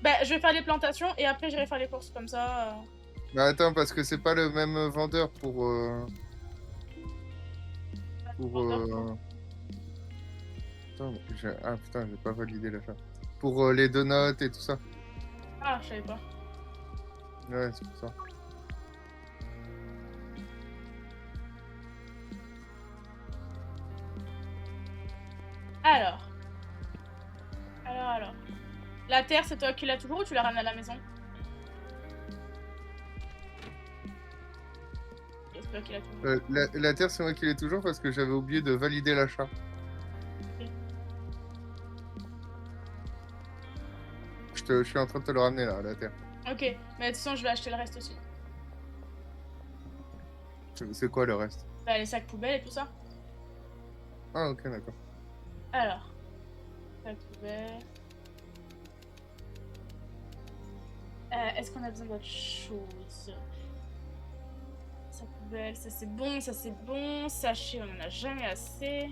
Speaker 1: Bah, je vais faire les plantations et après, j'irai faire les courses, comme ça.
Speaker 2: Mais attends, parce que c'est pas le même vendeur pour. Pour.
Speaker 1: Vendeur quoi.
Speaker 2: Attends, ah putain, j'ai pas validé l'achat. Pour les donuts et tout ça.
Speaker 1: Ah, je savais pas.
Speaker 2: Ouais, c'est pour ça.
Speaker 1: Alors. Alors. La terre, c'est toi qui l'as toujours ou tu la ramènes à la maison? Ok, c'est toi qui l'as toujours.
Speaker 2: La terre, c'est moi qui l'ai toujours parce que j'avais oublié de valider l'achat.
Speaker 1: Ok.
Speaker 2: Je suis en train de te le ramener là, la terre.
Speaker 1: Ok, mais de toute façon, je vais acheter le reste aussi.
Speaker 2: C'est quoi le reste?
Speaker 1: Bah, les sacs poubelles et tout ça.
Speaker 2: Ah, ok, d'accord.
Speaker 1: Alors. Sacs poubelles. Est-ce qu'on a besoin d'autre chose? Sacs poubelles, ça c'est bon, ça c'est bon. Sachet, on en a jamais assez.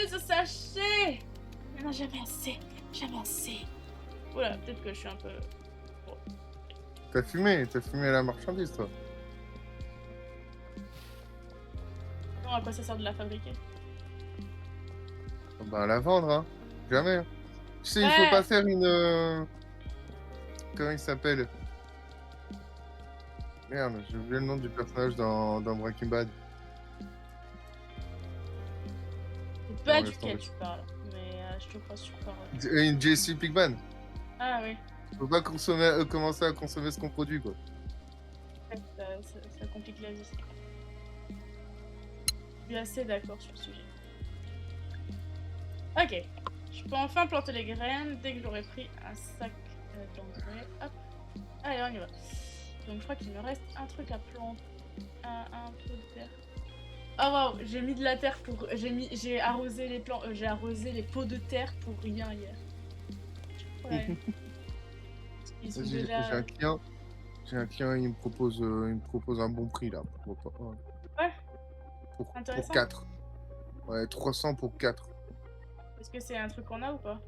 Speaker 1: Ce sachet! On en a jamais assez. Jamais assez. Oula, peut-être que je suis un peu. Bon.
Speaker 2: T'as fumé la marchandise, toi.
Speaker 1: Non, à quoi ça sert de la fabriquer?
Speaker 2: Bah, à la vendre, hein. Jamais, hein. Tu sais, il faut
Speaker 1: Ouais!
Speaker 2: pas faire une. Comment il s'appelle? Merde, j'ai oublié le nom du personnage dans Breaking Bad.
Speaker 1: C'est
Speaker 2: Non,
Speaker 1: pas
Speaker 2: laisse
Speaker 1: duquel
Speaker 2: tomber.
Speaker 1: tu parles, mais je te crois sur parole.
Speaker 2: Une Jesse Pinkman.
Speaker 1: Ah oui.
Speaker 2: Faut pas commencer à consommer ce qu'on produit, quoi.
Speaker 1: Ouais, ça complique la vie. Je suis assez d'accord sur le sujet. Ok. Je peux enfin planter les graines dès que j'aurai pris un sac d'engrais. Hop. Allez, on y va. Donc je crois qu'il me reste un truc à planter. Un peu de terre. Oh waouh, j'ai mis de la terre pour. J'ai arrosé les plants. J'ai arrosé les pots de terre pour rien hier. Ouais. Ils sont
Speaker 2: J'ai
Speaker 1: déjà.
Speaker 2: un client, il me propose un bon prix là.
Speaker 1: Ouais,
Speaker 2: Pour
Speaker 1: intéressant.
Speaker 2: 4. Ouais, 300 pour 4.
Speaker 1: Est-ce que c'est un truc qu'on a ou pas?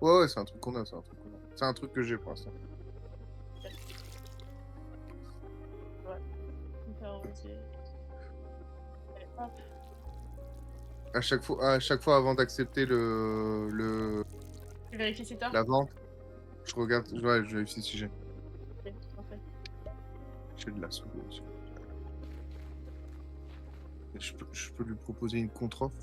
Speaker 2: Ouais, ouais, c'est un truc qu'on a, c'est un truc qu'on a. C'est un truc que j'ai pour l'instant.
Speaker 1: Ouais. On peut arroser. Allez, hop.
Speaker 2: À chaque fois avant d'accepter
Speaker 1: Tu vérifies si t'as?
Speaker 2: la vente, je regarde, ouais, je vérifie si
Speaker 1: Ok, parfait.
Speaker 2: j'ai de la soupe aussi. Et je peux lui proposer une contre-offre.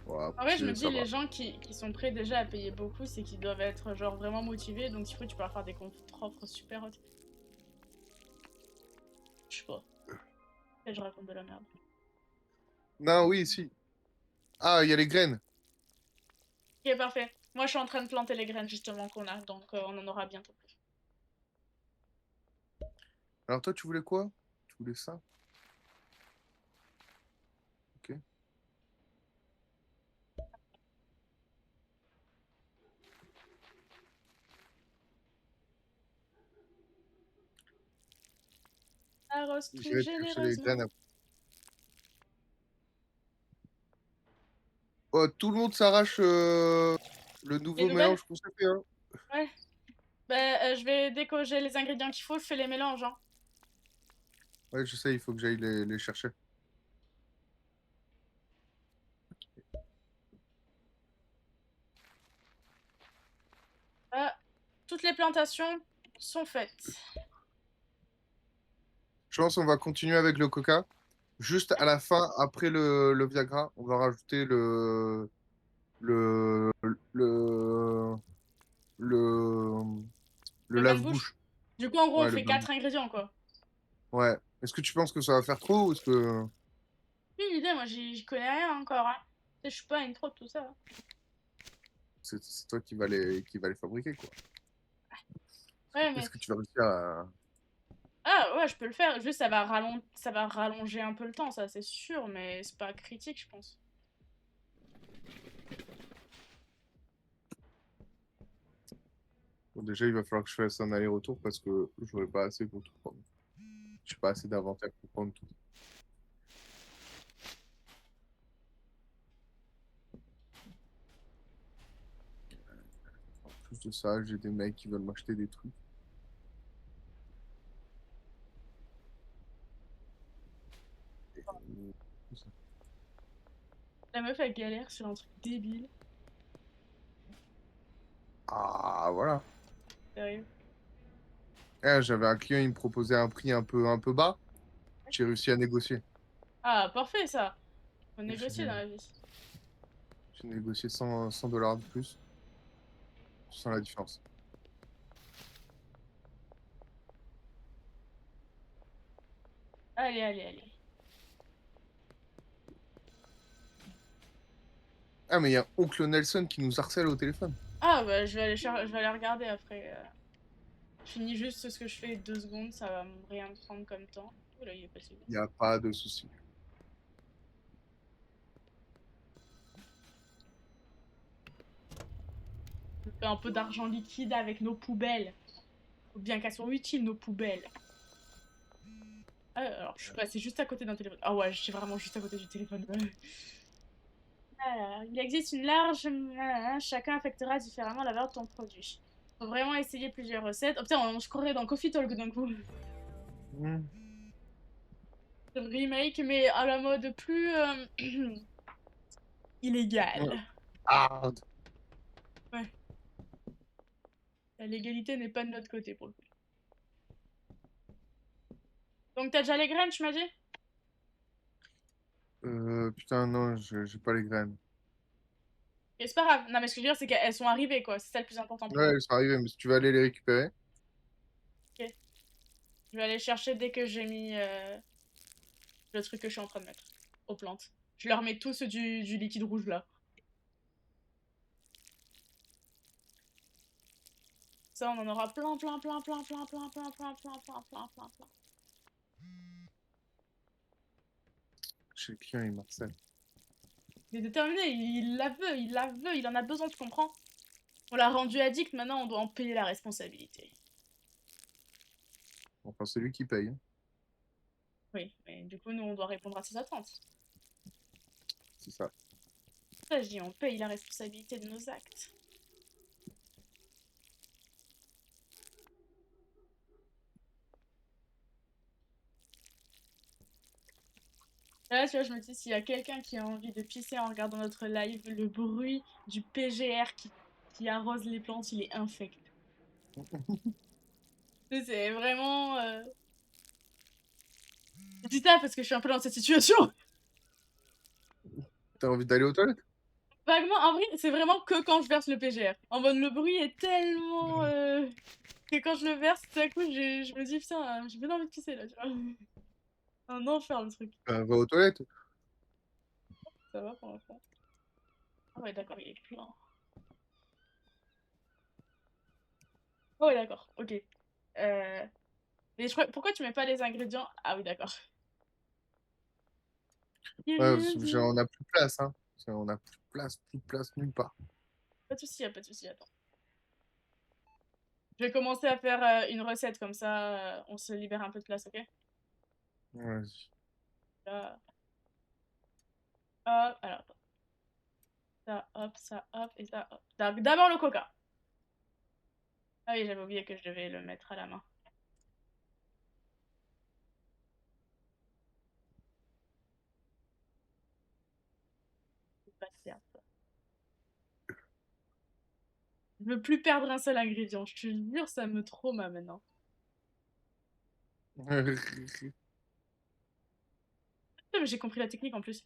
Speaker 2: Ouais,
Speaker 1: En vrai, je me dis,
Speaker 2: ça
Speaker 1: les
Speaker 2: va.
Speaker 1: gens qui sont prêts déjà à payer beaucoup, c'est qu'ils doivent être genre vraiment motivés. Donc, s'il faut, tu peux leur faire des contre-offres super hautes. Je sais pas. Et je raconte de la merde.
Speaker 2: Non, oui, si. Ah, il y a les graines.
Speaker 1: Ok, parfait. Moi, je suis en train de planter les graines justement qu'on a. Donc, on en aura bientôt.
Speaker 2: Alors toi, tu voulais quoi? Tu voulais ça? Ok.
Speaker 1: Arrose tout
Speaker 2: J'irai te chercher les graines
Speaker 1: généreusement.
Speaker 2: après. Oh, tout le monde s'arrache le
Speaker 1: Les
Speaker 2: nouveau
Speaker 1: nouvelles?
Speaker 2: mélange qu'on s'est fait, hein.
Speaker 1: Ouais. Bah, je vais, dès que j'ai les ingrédients qu'il faut, je fais les mélanges, hein.
Speaker 2: Ouais, je sais, il faut que j'aille les chercher.
Speaker 1: Ah, toutes les plantations sont faites.
Speaker 2: Je pense qu'on va continuer avec le coca. Juste à la fin, après le Viagra, on va rajouter le, le, le, le
Speaker 1: Le bain-de-bouche.
Speaker 2: lave-bouche.
Speaker 1: Du coup, en gros, on
Speaker 2: Ouais, le
Speaker 1: fait
Speaker 2: bain.
Speaker 1: 4 ingrédients, quoi.
Speaker 2: Ouais. Est-ce que tu penses que ça va faire trop ou est-ce que
Speaker 1: Une idée, moi, j'y connais rien encore, hein. Tu sais, je suis pas une pro de tout ça.
Speaker 2: c'est toi qui va les fabriquer, quoi?
Speaker 1: Ouais,
Speaker 2: Est-ce
Speaker 1: mais...
Speaker 2: que tu vas réussir à...
Speaker 1: Ah, ouais, je peux le faire. Juste, ça va rallonger un peu le temps, ça, c'est sûr. Mais c'est pas critique, je pense.
Speaker 2: Bon, déjà, il va falloir que je fasse un aller-retour parce que j'aurai pas assez pour tout prendre. Je n'ai pas assez d'inventaire pour prendre tout. En plus de ça, j'ai des mecs qui veulent m'acheter des trucs. Et-
Speaker 1: La meuf, elle galère sur un truc débile.
Speaker 2: Ah, voilà.
Speaker 1: Sérieux.
Speaker 2: J'avais un client, il me proposait un prix un peu bas. J'ai réussi à négocier.
Speaker 1: Ah, parfait, ça. Faut négocier dans
Speaker 2: J'ai
Speaker 1: la vie.
Speaker 2: j'ai négocié 100 dollars de plus. Sans la différence.
Speaker 1: Allez, allez, allez.
Speaker 2: Ah, mais il y a Oncle Nelson qui nous harcèle au téléphone.
Speaker 1: Ah, bah, je vais aller regarder après. Je finis juste ce que je fais 2 secondes, ça va rien me prendre comme temps. Oula, il est passé
Speaker 2: Il
Speaker 1: vite.
Speaker 2: n'y a pas de souci.
Speaker 1: On fait un peu d'argent liquide avec nos poubelles. Faut bien qu'elles soient utiles, nos poubelles. Ah, alors, je suis passée juste à côté d'un téléphone. Ah ouais, je suis vraiment juste à côté du téléphone. Alors, il existe une large... Chacun affectera différemment la valeur de ton produit. Faut vraiment essayer plusieurs recettes. Oh putain, je croirais dans Coffee Talk d'un coup.
Speaker 2: Hmm.
Speaker 1: Le remake, mais à la mode plus
Speaker 2: Ouais.
Speaker 1: illégale.
Speaker 2: Ah,
Speaker 1: Ouais, la légalité n'est pas de notre côté pour le coup. Donc t'as déjà les graines, tu m'as dit?
Speaker 2: putain, non, j'ai pas les graines.
Speaker 1: Et c'est pas grave. Non, mais ce que je veux dire, c'est qu'elles sont arrivées, quoi. C'est ça le plus important pour
Speaker 2: Ouais,
Speaker 1: moi.
Speaker 2: elles sont arrivées, mais si tu vas aller les récupérer.
Speaker 1: Ok. Je vais aller chercher dès que j'ai mis le truc que je suis en train de mettre aux plantes. Je leur mets tous du liquide rouge là. Ça, on en aura plein, plein, plein, plein, plein, plein, plein, plein, plein, plein, plein, plein, plein.
Speaker 2: Chez le client et Marcel.
Speaker 1: Il est déterminé, il la veut, il en a besoin, tu comprends? On l'a rendu addict, maintenant on doit en payer la responsabilité.
Speaker 2: Enfin, c'est lui qui paye, hein.
Speaker 1: Oui, mais du coup, nous, on doit répondre à ses attentes.
Speaker 2: C'est ça.
Speaker 1: Ça, je dis, on paye la responsabilité de nos actes. Là, tu vois, je me dis, s'il y a quelqu'un qui a envie de pisser en regardant notre live, le bruit du PGR qui arrose les plantes, il est infect. Tu sais, c'est vraiment... Je dis ça parce que je suis un peu dans cette situation.
Speaker 2: T'as envie d'aller aux toilettes?
Speaker 1: Vaguement, en vrai, c'est vraiment que quand je verse le PGR. En mode, le bruit est tellement... que quand je le verse, tout à coup, je me dis, putain, j'ai bien envie de pisser, là, tu vois. Un enfer, le truc.
Speaker 2: Va aux toilettes.
Speaker 1: Ça va pour l'instant. Ah ouais, d'accord, il est plein. Oh ouais, d'accord, ok. Mais je crois... Pourquoi tu mets pas les ingrédients? Ah oui, d'accord.
Speaker 2: Ouais, parce que on a plus de place, hein. On a plus de place nulle part.
Speaker 1: Pas de soucis, pas de soucis, attends. Je vais commencer à faire une recette, comme ça, on se libère un peu de place, ok?
Speaker 2: Ouais.
Speaker 1: Là, hop, alors, attends. Ça, hop, et ça, hop. D'abord le coca. Ah oui, j'avais oublié que je devais le mettre à la main. Faut pas te perdre, quoi. Je veux plus perdre un seul ingrédient, je te jure, ça me trauma maintenant. Putain, mais j'ai compris la technique en plus.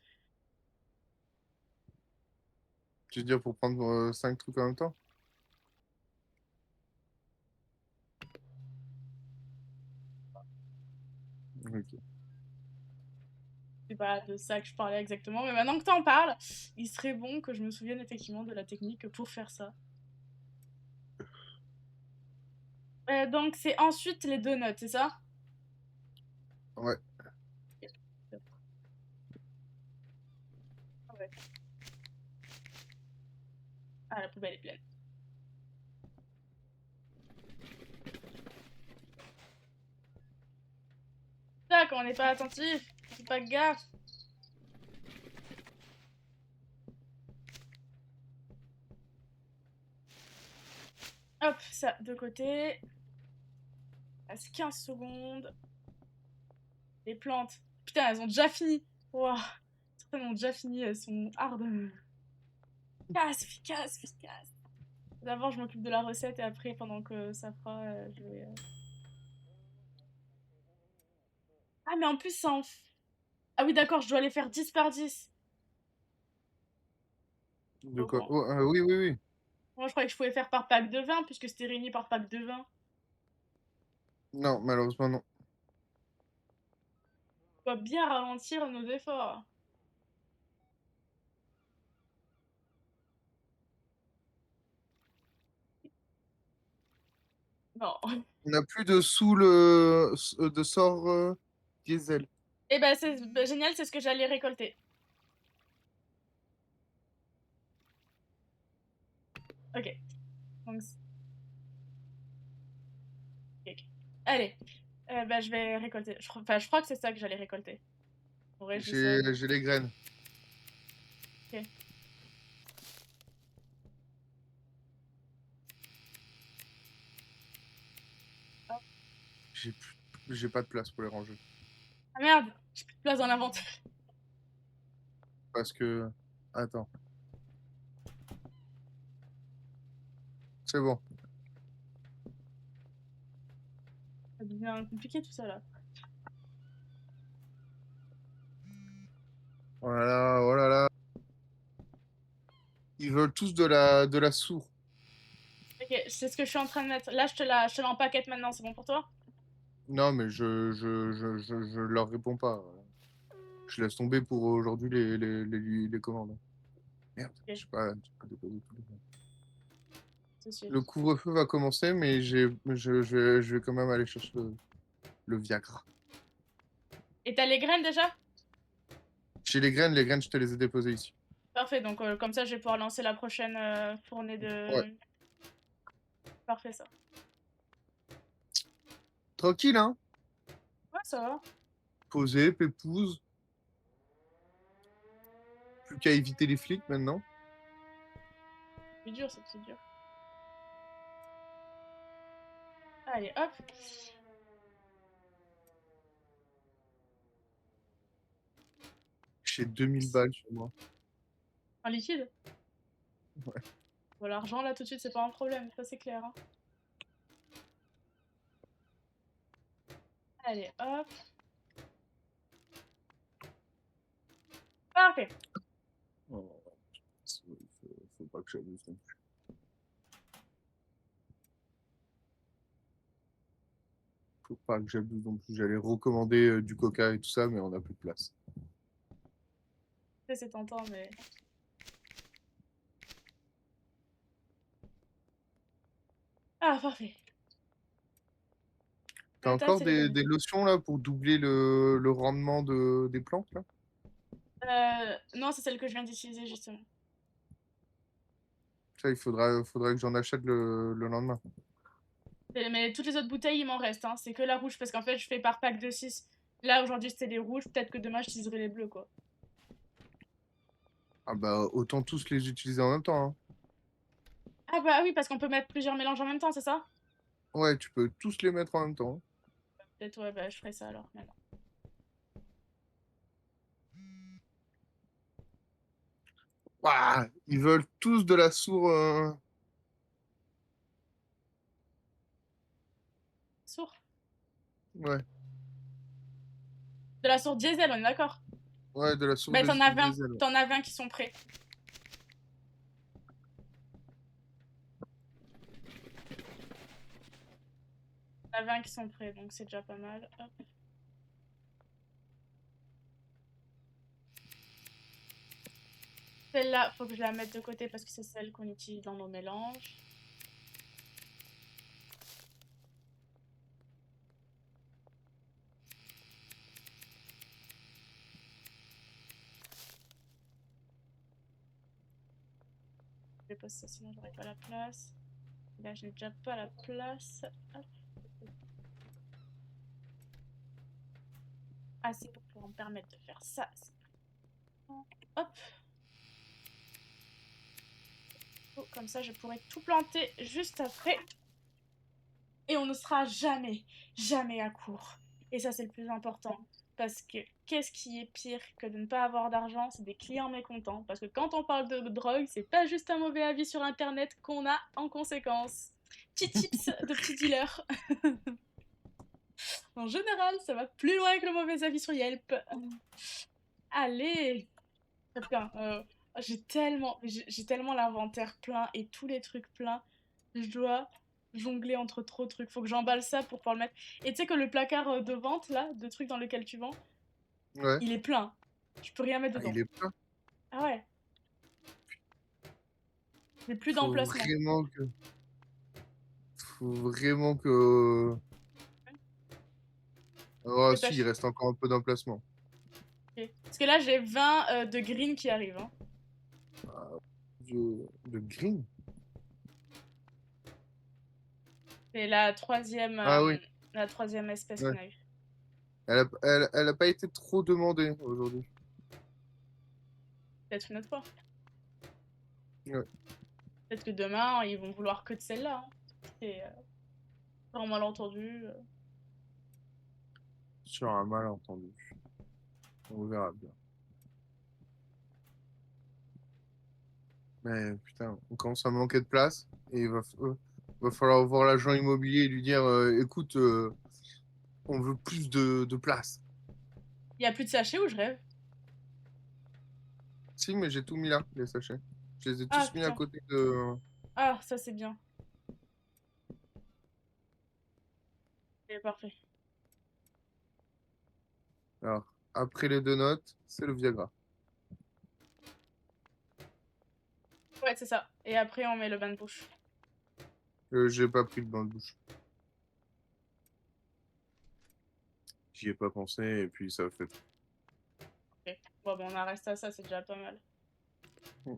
Speaker 2: Tu veux dire pour prendre 5 trucs en même temps? Ok.
Speaker 1: C'est pas de ça que je parlais exactement, mais maintenant que t'en parles, il serait bon que je me souvienne effectivement de la technique pour faire ça. Donc c'est ensuite les donuts, c'est ça?
Speaker 2: Ouais.
Speaker 1: Ah ouais. Ah, la poubelle est pleine. Ça, quand on n'est pas attentif, on fait pas gaffe. Hop, ça de côté. Il reste 15 secondes. Les plantes. Putain, elles ont déjà fini. Wow. Certaines ont déjà fini, elles sont hard. Efficace, efficace, efficace. D'abord, je m'occupe de la recette et après, pendant que ça fera, je vais. Ah, mais en plus, ça en. Ah oui, d'accord, je dois les faire 10 par 10.
Speaker 2: De
Speaker 1: Au
Speaker 2: quoi?
Speaker 1: courant.
Speaker 2: Oh, oui, oui, oui.
Speaker 1: Moi, je croyais que je pouvais faire par pack de 20 puisque c'était réuni par pack de 20.
Speaker 2: Non, malheureusement, non.
Speaker 1: On doit bien ralentir nos efforts. Non.
Speaker 2: On n'a plus de de sort diesel.
Speaker 1: Et ben, c'est bah, génial, c'est ce que j'allais récolter. Ok. Donc, ok. Allez. Bah, je vais récolter. Enfin, je crois que c'est ça que j'allais récolter. En vrai, je dis ça, mais.
Speaker 2: J'ai les graines.
Speaker 1: Ok. Hop.
Speaker 2: J'ai plus- j'ai pas de place pour les ranger.
Speaker 1: Ah merde, j'ai plus de place dans l'inventaire.
Speaker 2: Parce que. Attends. C'est bon.
Speaker 1: Ça devient compliqué tout ça là.
Speaker 2: Oh là là, oh là là. Ils veulent tous de la sourd.
Speaker 1: Ok, c'est ce que je suis en train de mettre. Là, je te l'empaquette maintenant, c'est bon pour toi?
Speaker 2: Non, mais je leur réponds pas. Je laisse tomber pour aujourd'hui les commandes. Merde,
Speaker 1: Ok,
Speaker 2: j'ai pas déposé tous les...
Speaker 1: tout de suite.
Speaker 2: Le couvre-feu va commencer, mais je vais quand même aller chercher le Viagra.
Speaker 1: Et t'as les graines déjà?
Speaker 2: J'ai les graines, je te les ai déposées ici.
Speaker 1: Parfait, donc comme ça, je vais pouvoir lancer la prochaine fournée
Speaker 2: Ouais.
Speaker 1: de... Parfait, ça.
Speaker 2: Tranquille, hein?
Speaker 1: Ouais, ça va.
Speaker 2: Posé, pépouze. Plus qu'à éviter les flics maintenant.
Speaker 1: C'est dur, c'est dur. Allez, hop.
Speaker 2: J'ai 2000 balles sur moi.
Speaker 1: En liquide?
Speaker 2: Ouais.
Speaker 1: Bon, l'argent, là, tout de suite, c'est pas un problème, ça, c'est clair. Hein. Allez, hop. Parfait.
Speaker 2: Oh, faut pas que j'abuse non plus. Faut pas que j'abuse non plus. J'allais recommander du coca et tout ça, mais on n'a plus de place.
Speaker 1: C'est tentant, mais... Ah, parfait.
Speaker 2: T'as
Speaker 1: La table,
Speaker 2: encore
Speaker 1: c'est les amis.
Speaker 2: des lotions là pour doubler le rendement des plantes là?
Speaker 1: Non, c'est celle que je viens d'utiliser, justement.
Speaker 2: Ça, faudra que j'en achète le lendemain.
Speaker 1: Mais toutes les autres bouteilles, il m'en reste. Hein. C'est que la rouge, parce qu'en fait, je fais par pack de 6. Là, aujourd'hui, c'était les rouges. Peut-être que demain, j'utiliserai les bleus, quoi.
Speaker 2: Ah bah autant tous les utiliser en même temps, hein.
Speaker 1: Ah bah oui, parce qu'on peut mettre plusieurs mélanges en même temps, c'est ça?
Speaker 2: Ouais, tu peux tous les mettre en même temps, hein.
Speaker 1: Peut-être, ouais, bah je ferai ça alors, maintenant.
Speaker 2: Ouah, ils veulent tous de la sour.
Speaker 1: Sourd.
Speaker 2: Ouais,
Speaker 1: De la sourde diesel, on est d'accord?
Speaker 2: ouais, de la sour
Speaker 1: Bah t'en as 20.
Speaker 2: diesel. Ouais.
Speaker 1: T'en as 20 qui sont prêts. T'en as 20 qui sont prêts, donc c'est déjà pas mal. Hop. Celle-là, faut que je la mette de côté parce que c'est celle qu'on utilise dans nos mélanges. Je vais poser ça, sinon j'aurai pas la place. Là, je n'ai déjà pas la place. Hop. Assez pour pouvoir me permettre de faire ça. Hop. Oh, comme ça, je pourrai tout planter juste après. Et on ne sera jamais, jamais à court. Et ça, c'est le plus important. Parce que qu'est-ce qui est pire que de ne pas avoir d'argent? C'est des clients mécontents. Parce que quand on parle de drogue, c'est pas juste un mauvais avis sur Internet qu'on a en conséquence. Petit tips de petit dealer. En général, ça va plus loin que le mauvais avis sur Yelp. Allez! Putain, j'ai tellement l'inventaire plein et tous les trucs pleins. Je dois jongler entre trop de trucs. Faut que j'emballe ça pour pouvoir le mettre. Et tu sais que le placard de vente, là, de trucs dans lequel tu vends,
Speaker 2: Ouais.
Speaker 1: il est plein. Je peux rien mettre
Speaker 2: Ah,
Speaker 1: dedans.
Speaker 2: il est plein.
Speaker 1: Ah ouais, j'ai plus
Speaker 2: Faut
Speaker 1: d'emplacement.
Speaker 2: vraiment que. Faut vraiment que. Oh, si, il
Speaker 1: Dépêche.
Speaker 2: reste encore un peu d'emplacement.
Speaker 1: Ok. Parce que là, j'ai 20 de green qui arrivent. Hein.
Speaker 2: De green?
Speaker 1: C'est
Speaker 2: Ah oui,
Speaker 1: la troisième espèce
Speaker 2: ouais.
Speaker 1: qu'on a eue.
Speaker 2: Elle a pas été trop demandée aujourd'hui.
Speaker 1: Peut-être une autre fois.
Speaker 2: Ouais.
Speaker 1: Peut-être que demain, ils vont vouloir que de celle-là. Hein. C'est un malentendu.
Speaker 2: Sur un malentendu. On verra bien. Mais putain, on commence à manquer de place et va falloir voir l'agent immobilier et lui dire écoute, on veut plus de place.
Speaker 1: Il y a plus de sachets ou je rêve?
Speaker 2: Si, mais j'ai tout mis là, les sachets. Je les ai
Speaker 1: Ah
Speaker 2: tous mis à
Speaker 1: putain.
Speaker 2: côté de.
Speaker 1: Ah, ça c'est bien. C'est parfait.
Speaker 2: Alors, après les deux notes, c'est le Viagra.
Speaker 1: Ouais, c'est ça. Et après, on met le bain de bouche.
Speaker 2: J'ai pas pris le bain de bouche. J'y ai pas pensé et puis ça a fait.
Speaker 1: Ok. Bon, ben, on en reste à ça, c'est déjà pas mal.
Speaker 2: Mm.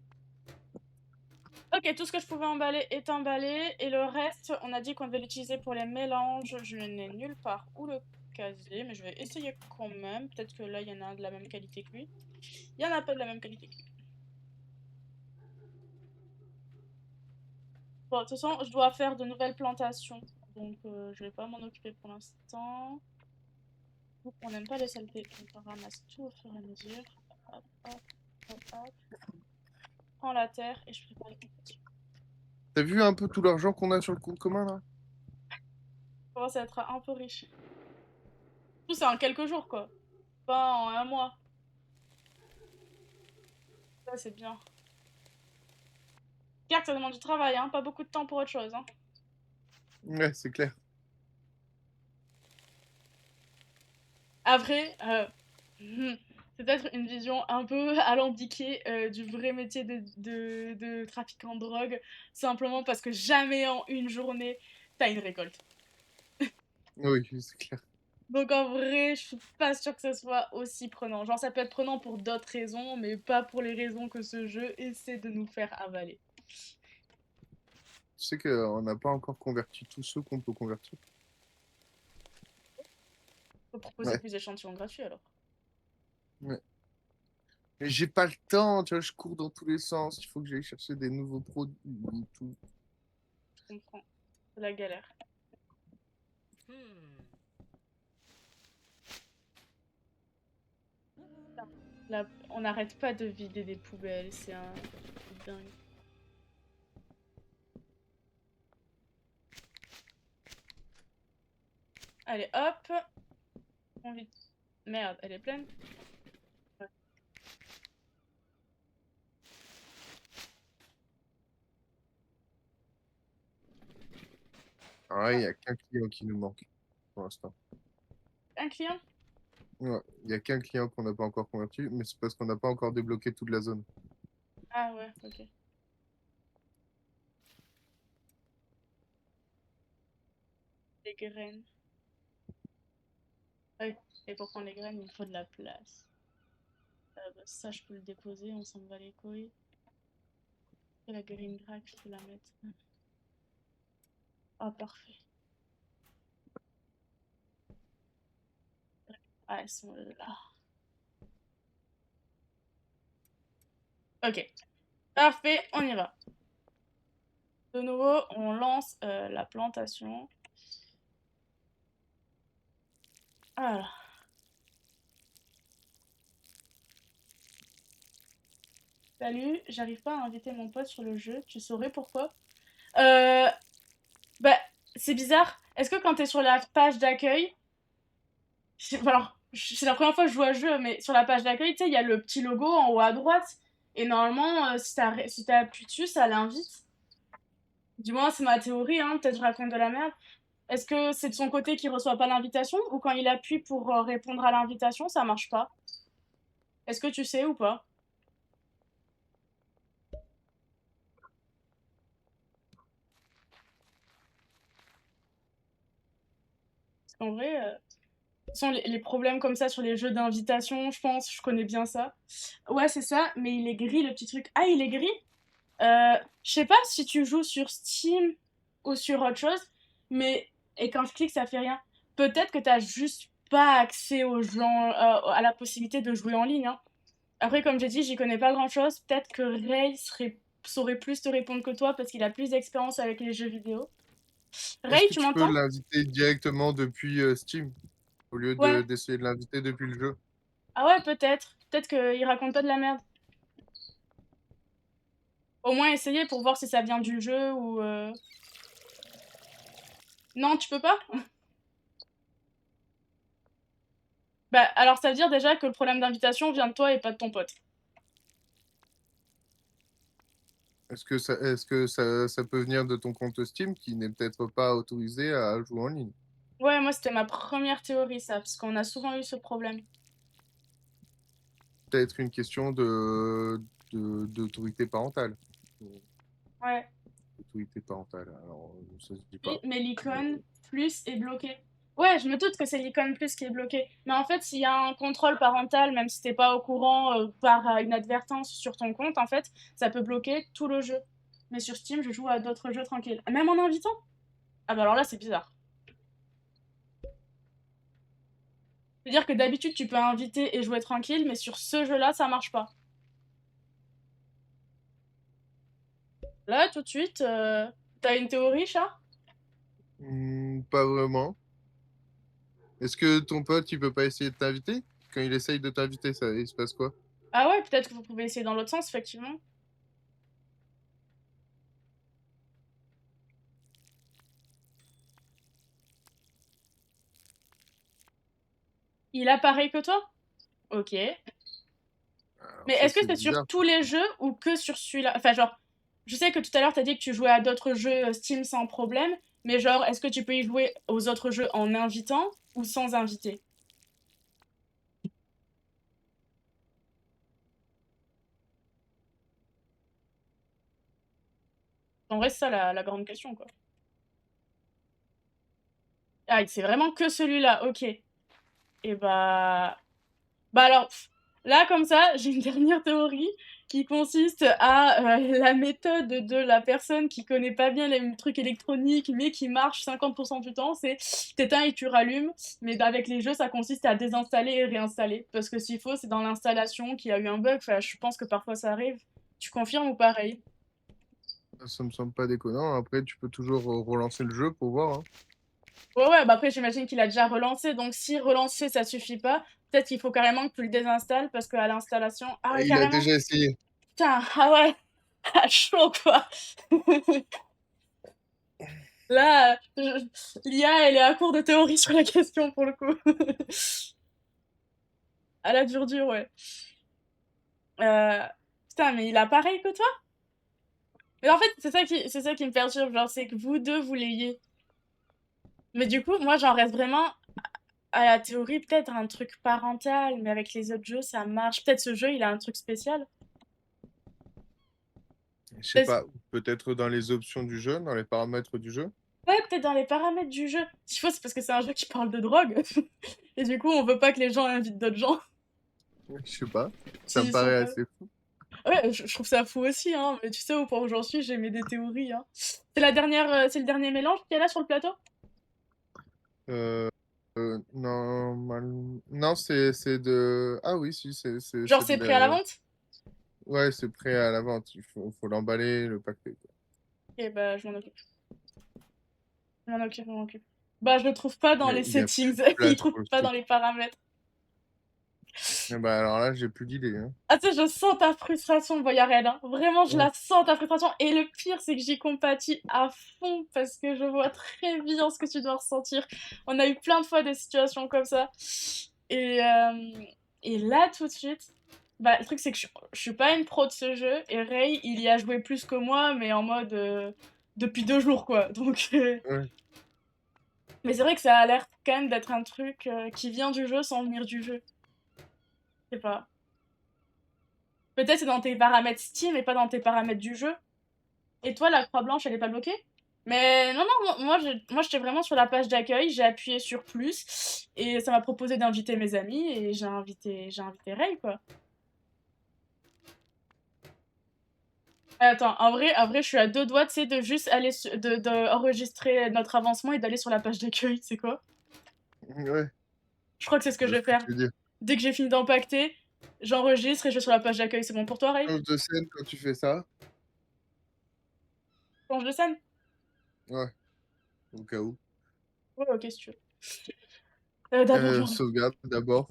Speaker 1: Ok, tout ce que je pouvais emballer est emballé. Et le reste, on a dit qu'on devait l'utiliser pour les mélanges. Je n'ai nulle part où le caser, mais je vais essayer quand même. Peut-être que là, il y en a un de la même qualité que lui. Il y en a pas de la même qualité que lui. Bon, de toute façon, je dois faire de nouvelles plantations. Donc, je vais pas m'en occuper pour l'instant. On n'aime pas les saletés. Donc, on ramasse tout au fur et à mesure. Hop, hop, hop, hop. Prends la terre et je prépare les plantations.
Speaker 2: T'as vu un peu tout l'argent qu'on a sur le compte commun là?
Speaker 1: On commence à être un peu riche. Tout ça en quelques jours, quoi. Pas en un mois. Ça, c'est bien. Certes, ça demande du travail, hein. Pas beaucoup de temps pour autre chose, hein.
Speaker 2: Ouais, c'est clair.
Speaker 1: Après, c'est peut-être une vision un peu alambiquée du vrai métier de trafiquant de drogue. Simplement parce que jamais en une journée, t'as une récolte.
Speaker 2: Oui, c'est clair.
Speaker 1: Donc en vrai, je suis pas sûre que ce soit aussi prenant. Genre, ça peut être prenant pour d'autres raisons, mais pas pour les raisons que ce jeu essaie de nous faire avaler.
Speaker 2: Tu sais qu'on n'a pas encore converti tous ceux qu'on peut convertir.
Speaker 1: Faut proposer
Speaker 2: Ouais,
Speaker 1: plus d'échantillons gratuits alors.
Speaker 2: ouais. Mais j'ai pas le temps, tu vois, je cours dans tous les sens. Il faut que j'aille chercher des nouveaux produits et tout.
Speaker 1: Je comprends. C'est la galère. Là, on n'arrête pas de vider des poubelles, c'est un truc de dingue. Allez, hop. On vide. Merde, elle est pleine. Ouais.
Speaker 2: Ah, il
Speaker 1: Ah,
Speaker 2: n'y a qu'un client qui nous manque pour l'instant.
Speaker 1: un client?
Speaker 2: Ouais, il n'y a qu'un client qu'on n'a pas encore converti, mais c'est parce qu'on n'a pas encore débloqué toute la zone.
Speaker 1: Ah ouais, ok. Les graines. Ah oui. Et pour prendre les graines, il faut de la place. Bah, ça, je peux le déposer, on s'en bat les couilles. Et la green grack, je peux la mettre. Ah, parfait. Ah, elles sont là. Ok. Parfait, on y va. De nouveau, on lance la plantation. Voilà. Salut, j'arrive pas à inviter mon pote sur le jeu. Tu saurais pourquoi? Euh, Bah, c'est bizarre. Est-ce que quand t'es sur la page d'accueil, alors, c'est la première fois que je joue à ce jeu, mais sur la page d'accueil, tu sais, il y a le petit logo en haut à droite. Et normalement, si t'as appuyé dessus, ça l'invite. Du moins, c'est ma théorie, hein. Peut-être je raconte de la merde. Est-ce que c'est de son côté qu'il reçoit pas l'invitation ou quand il appuie pour répondre à l'invitation, ça marche pas? Est-ce que tu sais ou pas? Parce qu'en vrai, sont les problèmes comme ça sur les jeux d'invitation, je pense, je connais bien ça. Ouais, c'est ça, mais il est gris le petit truc. Ah, il est gris? Je sais pas si tu joues sur Steam ou sur autre chose, mais et quand je clique, ça fait rien. Peut-être que t'as juste pas accès aux gens, à la possibilité de jouer en ligne, hein. Après, comme j'ai dit, j'y connais pas grand-chose. Peut-être que saurait plus te répondre que toi parce qu'il a plus d'expérience avec les jeux vidéo.
Speaker 2: Est-ce
Speaker 1: Ray,
Speaker 2: que
Speaker 1: tu
Speaker 2: tu peux
Speaker 1: m'entends?
Speaker 2: l'inviter directement depuis Steam au lieu
Speaker 1: Ouais.
Speaker 2: d'essayer de l'inviter depuis le jeu?
Speaker 1: Ah ouais, peut-être. Peut-être qu'il raconte pas de la merde. Au moins essayer pour voir si ça vient du jeu ou... Non, tu peux pas? Bah, alors ça veut dire déjà que le problème d'invitation vient de toi et pas de ton pote.
Speaker 2: ça peut venir de ton compte Steam qui n'est peut-être pas autorisé à jouer en ligne?
Speaker 1: Ouais, moi, c'était ma première théorie, ça, parce qu'on a souvent eu ce problème.
Speaker 2: Peut-être une question d'autorité parentale.
Speaker 1: Ouais.
Speaker 2: Autorité parentale, alors ça se dit
Speaker 1: Oui,
Speaker 2: pas.
Speaker 1: mais
Speaker 2: Mais
Speaker 1: l'icône plus est bloqué. Ouais, je me doute que c'est l'icône plus qui est bloqué. Mais en fait, s'il y a un contrôle parental, même si t'es pas au courant par inadvertance sur ton compte, en fait, ça peut bloquer tout le jeu. Mais sur Steam, je joue à d'autres jeux tranquilles. Même en invitant? Ah bah alors là, c'est bizarre. C'est-à-dire que d'habitude, tu peux inviter et jouer tranquille, mais sur ce jeu-là, ça marche pas. Là, tout de suite, t'as une théorie, chat?
Speaker 2: pas vraiment. Est-ce que ton pote, il peut pas essayer de t'inviter? Quand il essaye de t'inviter, ça, il se passe quoi?
Speaker 1: Ah ouais, peut-être que vous pouvez essayer dans l'autre sens, effectivement. Il a pareil que toi? Ok. Mais
Speaker 2: Alors ça,
Speaker 1: est-ce que
Speaker 2: c'est
Speaker 1: c'est sur
Speaker 2: bizarre.
Speaker 1: tous les jeux ou que sur celui-là? Enfin, genre, je sais que tout à l'heure, t'as dit que tu jouais à d'autres jeux Steam sans problème, mais genre, est-ce que tu peux y jouer aux autres jeux en invitant ou sans inviter? En vrai, c'est ça la grande question, quoi. Ah, c'est vraiment que celui-là, ok. Et bah alors, là, comme ça, j'ai une dernière théorie qui consiste à la méthode de la personne qui connaît pas bien les trucs électroniques, mais qui marche 50% du temps, c'est t'éteins et tu rallumes. Mais avec les jeux, ça consiste à désinstaller et réinstaller. Parce que s'il faut, c'est dans l'installation qu'il y a eu un bug. Enfin, je pense que parfois ça arrive. Tu confirmes ou pareil?
Speaker 2: Ça me semble pas déconnant. Après, tu peux toujours relancer le jeu pour voir, hein.
Speaker 1: Ouais, ouais, bah après, j'imagine qu'il a déjà relancé. Donc, si relancer, ça suffit pas, peut-être qu'il faut carrément que tu le désinstalles parce qu'à l'installation. Ah ouais,
Speaker 2: Il a
Speaker 1: carrément.
Speaker 2: déjà essayé.
Speaker 1: Putain, ah ouais, à chaud quoi. Là, l'IA, elle est à court de théorie sur la question pour le coup. À la dure dure, ouais. Euh, Putain, mais il a pareil que toi? Mais en fait, c'est ça qui me perturbe, genre, c'est que vous deux, vous l'ayez. Mais du coup, moi, j'en reste vraiment à la théorie, peut-être un truc parental, mais avec les autres jeux, ça marche. Peut-être ce jeu, il a un truc spécial.
Speaker 2: Je sais
Speaker 1: Parce-
Speaker 2: pas, peut-être dans les options du jeu, dans les paramètres du jeu.
Speaker 1: Ouais, peut-être dans les paramètres du jeu. S'il faut, c'est parce que c'est un jeu qui parle de drogue. Et du coup, on veut pas que les gens invitent d'autres gens
Speaker 2: Je sais pas. Ça me
Speaker 1: s'ils sont
Speaker 2: paraît
Speaker 1: pas.
Speaker 2: assez fou.
Speaker 1: Ouais, je trouve ça fou aussi, hein. Mais tu sais, au point où j'en suis, j'ai mis des théories, hein. C'est le dernier mélange qu'il y a là sur le plateau?
Speaker 2: Euh, non, c'est de. Ah oui, si,
Speaker 1: Genre,
Speaker 2: c'est de
Speaker 1: c'est prêt à la
Speaker 2: la.
Speaker 1: vente?
Speaker 2: Ouais, c'est prêt à la vente. Faut l'emballer, le paquet, quoi.
Speaker 1: Et bah, je m'en occupe. Je m'en occupe, je m'en occupe. Bah, je le trouve pas dans les
Speaker 2: Il y a plus
Speaker 1: settings.
Speaker 2: de
Speaker 1: Il
Speaker 2: place
Speaker 1: trouve
Speaker 2: pour le
Speaker 1: pas dans
Speaker 2: stock.
Speaker 1: les paramètres.
Speaker 2: Eh bah alors là, j'ai plus d'idées, hein.
Speaker 1: Ah, tu sais, je sens ta frustration, Boyarel, hein. Vraiment, je
Speaker 2: Ouais.
Speaker 1: la sens, ta frustration. Et le pire, c'est que j'y compatis à fond parce que je vois très bien ce que tu dois ressentir. On a eu plein de fois des situations comme ça. Et, euh, et là, tout de suite, bah, le truc, c'est que je suis pas une pro de ce jeu. Et Ray, il y a joué plus que moi, mais en mode depuis 2 jours, quoi. Donc,
Speaker 2: Ouais.
Speaker 1: mais c'est vrai que ça a l'air quand même d'être un truc qui vient du jeu sans venir du jeu. Je sais pas. Peut-être c'est dans tes paramètres Steam et pas dans tes paramètres du jeu. Et toi, la croix blanche, elle est pas bloquée? Mais non, non, moi j'étais vraiment sur la page d'accueil, j'ai appuyé sur plus et ça m'a proposé d'inviter mes amis et j'ai invité Ray, quoi. Attends, en vrai, je suis à deux doigts, tu sais, de juste aller de enregistrer notre avancement et d'aller sur la page d'accueil, c'est quoi?
Speaker 2: Ouais,
Speaker 1: Je crois que c'est ce
Speaker 2: je
Speaker 1: que je
Speaker 2: vois
Speaker 1: vais
Speaker 2: ce que
Speaker 1: faire.
Speaker 2: tu veux dire.
Speaker 1: Dès que j'ai fini d'empacter, j'enregistre et je vais sur la page d'accueil. C'est bon pour toi, Ray?
Speaker 2: Change de scène quand tu fais ça.
Speaker 1: Change de scène?
Speaker 2: Ouais, au cas où.
Speaker 1: Ouais, ok, si tu veux. D'abord,
Speaker 2: Sauvegarde d'abord.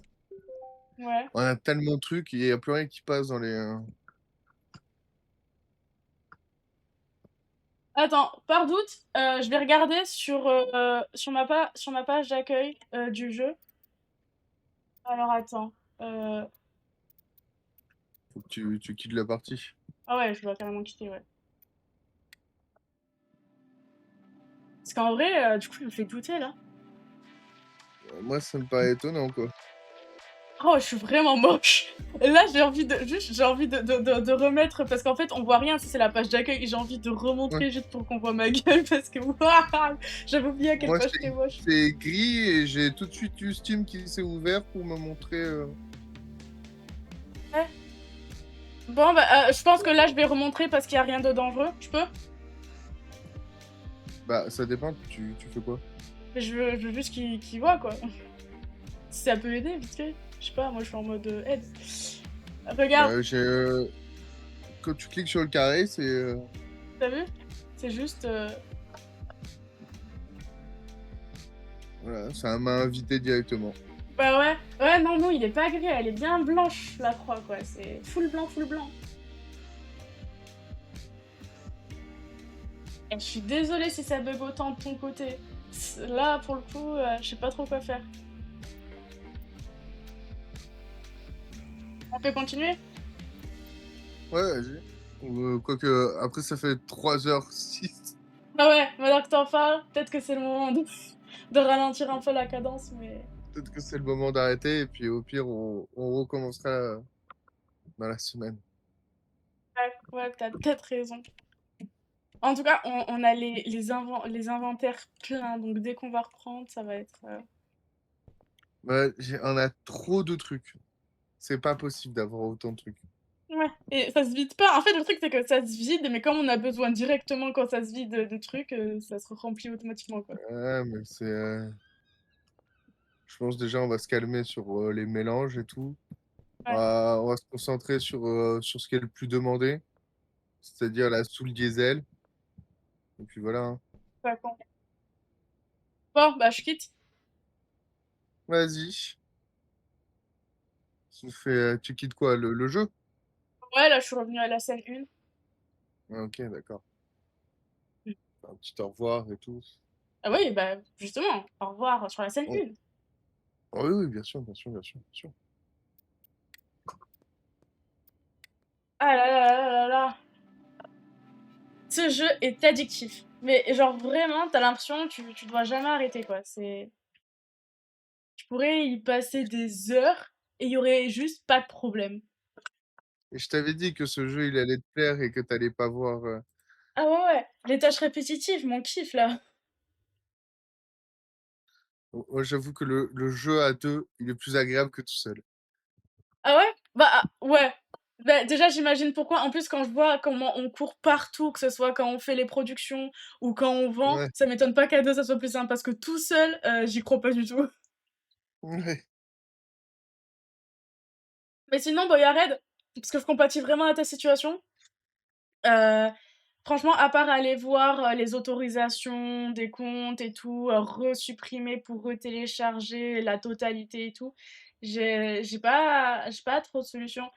Speaker 1: ouais.
Speaker 2: On a tellement de trucs, il n'y a plus rien qui passe dans les.
Speaker 1: Attends, par doute, je vais regarder sur ma page d'accueil du jeu. Alors attends.
Speaker 2: Faut que tu quittes la partie.
Speaker 1: Ah ouais, je dois carrément quitter, ouais. Parce qu'en vrai, du coup, il me fait douter là.
Speaker 2: Moi, ça me paraît étonnant, quoi.
Speaker 1: Oh, je suis vraiment moche. Et là, j'ai envie de remettre parce qu'en fait, on voit rien, c'est la page d'accueil et j'ai envie de
Speaker 2: Ouais.
Speaker 1: remontrer juste pour qu'on voit ma gueule parce que waouh! J'avais oublié à quel
Speaker 2: Moi,
Speaker 1: point j'étais moche.
Speaker 2: c'est gris et j'ai tout de suite eu Steam qui s'est ouvert pour me montrer,
Speaker 1: Ouais. Bon, bah, je pense que là, je vais remontrer parce qu'il y a rien de dangereux. Je peux?
Speaker 2: bah, ça dépend, tu fais quoi?
Speaker 1: Mais je veux juste qu'il voit, quoi. Si ça peut aider, vite fait. Je sais pas, moi, je suis en mode, aide. Regarde,
Speaker 2: Bah, quand tu cliques sur le carré, c'est,
Speaker 1: tu vu? C'est juste,
Speaker 2: voilà, ça m'a invité directement.
Speaker 1: bah, ouais. Ouais, non, non, il est pas gris, elle est bien blanche, la croix, quoi. C'est full blanc, full blanc. Et je suis désolée si ça bug autant de ton côté. Là, pour le coup, je sais pas trop quoi faire. On peut continuer?
Speaker 2: Ouais, vas-y. Quoique, après, ça fait 3h06.
Speaker 1: Ah ouais, maintenant que t'en parles, peut-être que c'est le moment de ralentir un peu la cadence, mais
Speaker 2: Peut-être que c'est le moment d'arrêter et puis au pire, on recommencera dans la semaine.
Speaker 1: ouais, ouais, t'as peut-être raison. En tout cas, on a les inventaires pleins, donc dès qu'on va reprendre, ça va être.
Speaker 2: Ouais, on a trop de trucs. C'est pas possible d'avoir autant de trucs.
Speaker 1: Ouais, et ça se vide pas. En fait, le truc, c'est que ça se vide, mais comme on a besoin directement quand ça se vide de trucs, ça se remplit automatiquement, quoi.
Speaker 2: Ouais, mais c'est. Je pense déjà, on va se calmer sur les mélanges et tout.
Speaker 1: Ouais,
Speaker 2: On va se concentrer sur ce qui est le plus demandé, c'est-à-dire la soul diesel. Et puis voilà, hein.
Speaker 1: pas con. Bon, bah, je quitte.
Speaker 2: Vas-y. Tu quittes quoi, le jeu?
Speaker 1: Ouais, là, je suis revenue à la scène 1.
Speaker 2: Ah, ok, d'accord. Un petit au revoir et tout.
Speaker 1: Ah oui, bah, justement, au revoir sur la scène
Speaker 2: Oh,
Speaker 1: 1.
Speaker 2: oh oui, oui, bien sûr, bien sûr, bien sûr, bien sûr.
Speaker 1: Ah là là là là là. Ce jeu est addictif. Mais genre vraiment, t'as l'impression que tu dois jamais arrêter, quoi. Tu pourrais y passer des heures et il y aurait juste pas de problème.
Speaker 2: Et je t'avais dit que ce jeu, il allait te plaire et que t'allais pas voir.
Speaker 1: Ah ouais, ouais, les tâches répétitives, mon kiff, là.
Speaker 2: Moi, j'avoue que le jeu à deux, il est plus agréable que tout seul.
Speaker 1: Ah ouais? Bah, ouais. Bah, déjà, j'imagine pourquoi. En plus, quand je vois comment on court partout, que ce soit quand on fait les productions ou quand on vend,
Speaker 2: Ouais,
Speaker 1: ça m'étonne pas qu'à deux, ça soit plus simple parce que tout seul, j'y crois pas du tout.
Speaker 2: ouais.
Speaker 1: Mais sinon, Boyared, parce que je compatis vraiment à ta situation, heu, franchement, à part aller voir, les autorisations des comptes et tout, resupprimer pour retélécharger la totalité et tout, j'ai pas trop de solutions.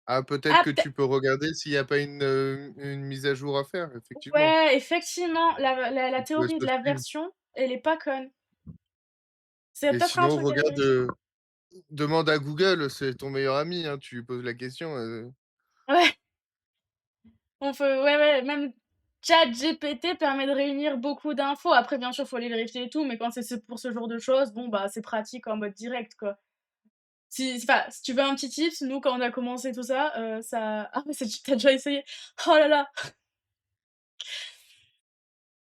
Speaker 2: Ah, peut-être
Speaker 1: Ah,
Speaker 2: que
Speaker 1: peut
Speaker 2: tu peux regarder s'il n'y a pas une mise à jour à faire, effectivement.
Speaker 1: ouais, effectivement, la
Speaker 2: On pourrait
Speaker 1: théorie
Speaker 2: se
Speaker 1: de la
Speaker 2: suivre.
Speaker 1: version, elle est pas conne. C'est
Speaker 2: Et
Speaker 1: peut-être un
Speaker 2: sinon,
Speaker 1: truc à
Speaker 2: regarde,
Speaker 1: vérifier.
Speaker 2: demande à Google, c'est ton meilleur ami, hein, tu lui poses la question.
Speaker 1: Ouais, on peut ouais, ouais, même ChatGPT permet de réunir beaucoup d'infos. Après, bien sûr, faut les vérifier et tout, mais quand c'est pour ce genre de choses, bon, bah, c'est pratique en mode direct, quoi. Si tu veux un petit tips, nous, quand on a commencé tout ça, ça ah, mais c'est tu déjà essayé? Oh là là!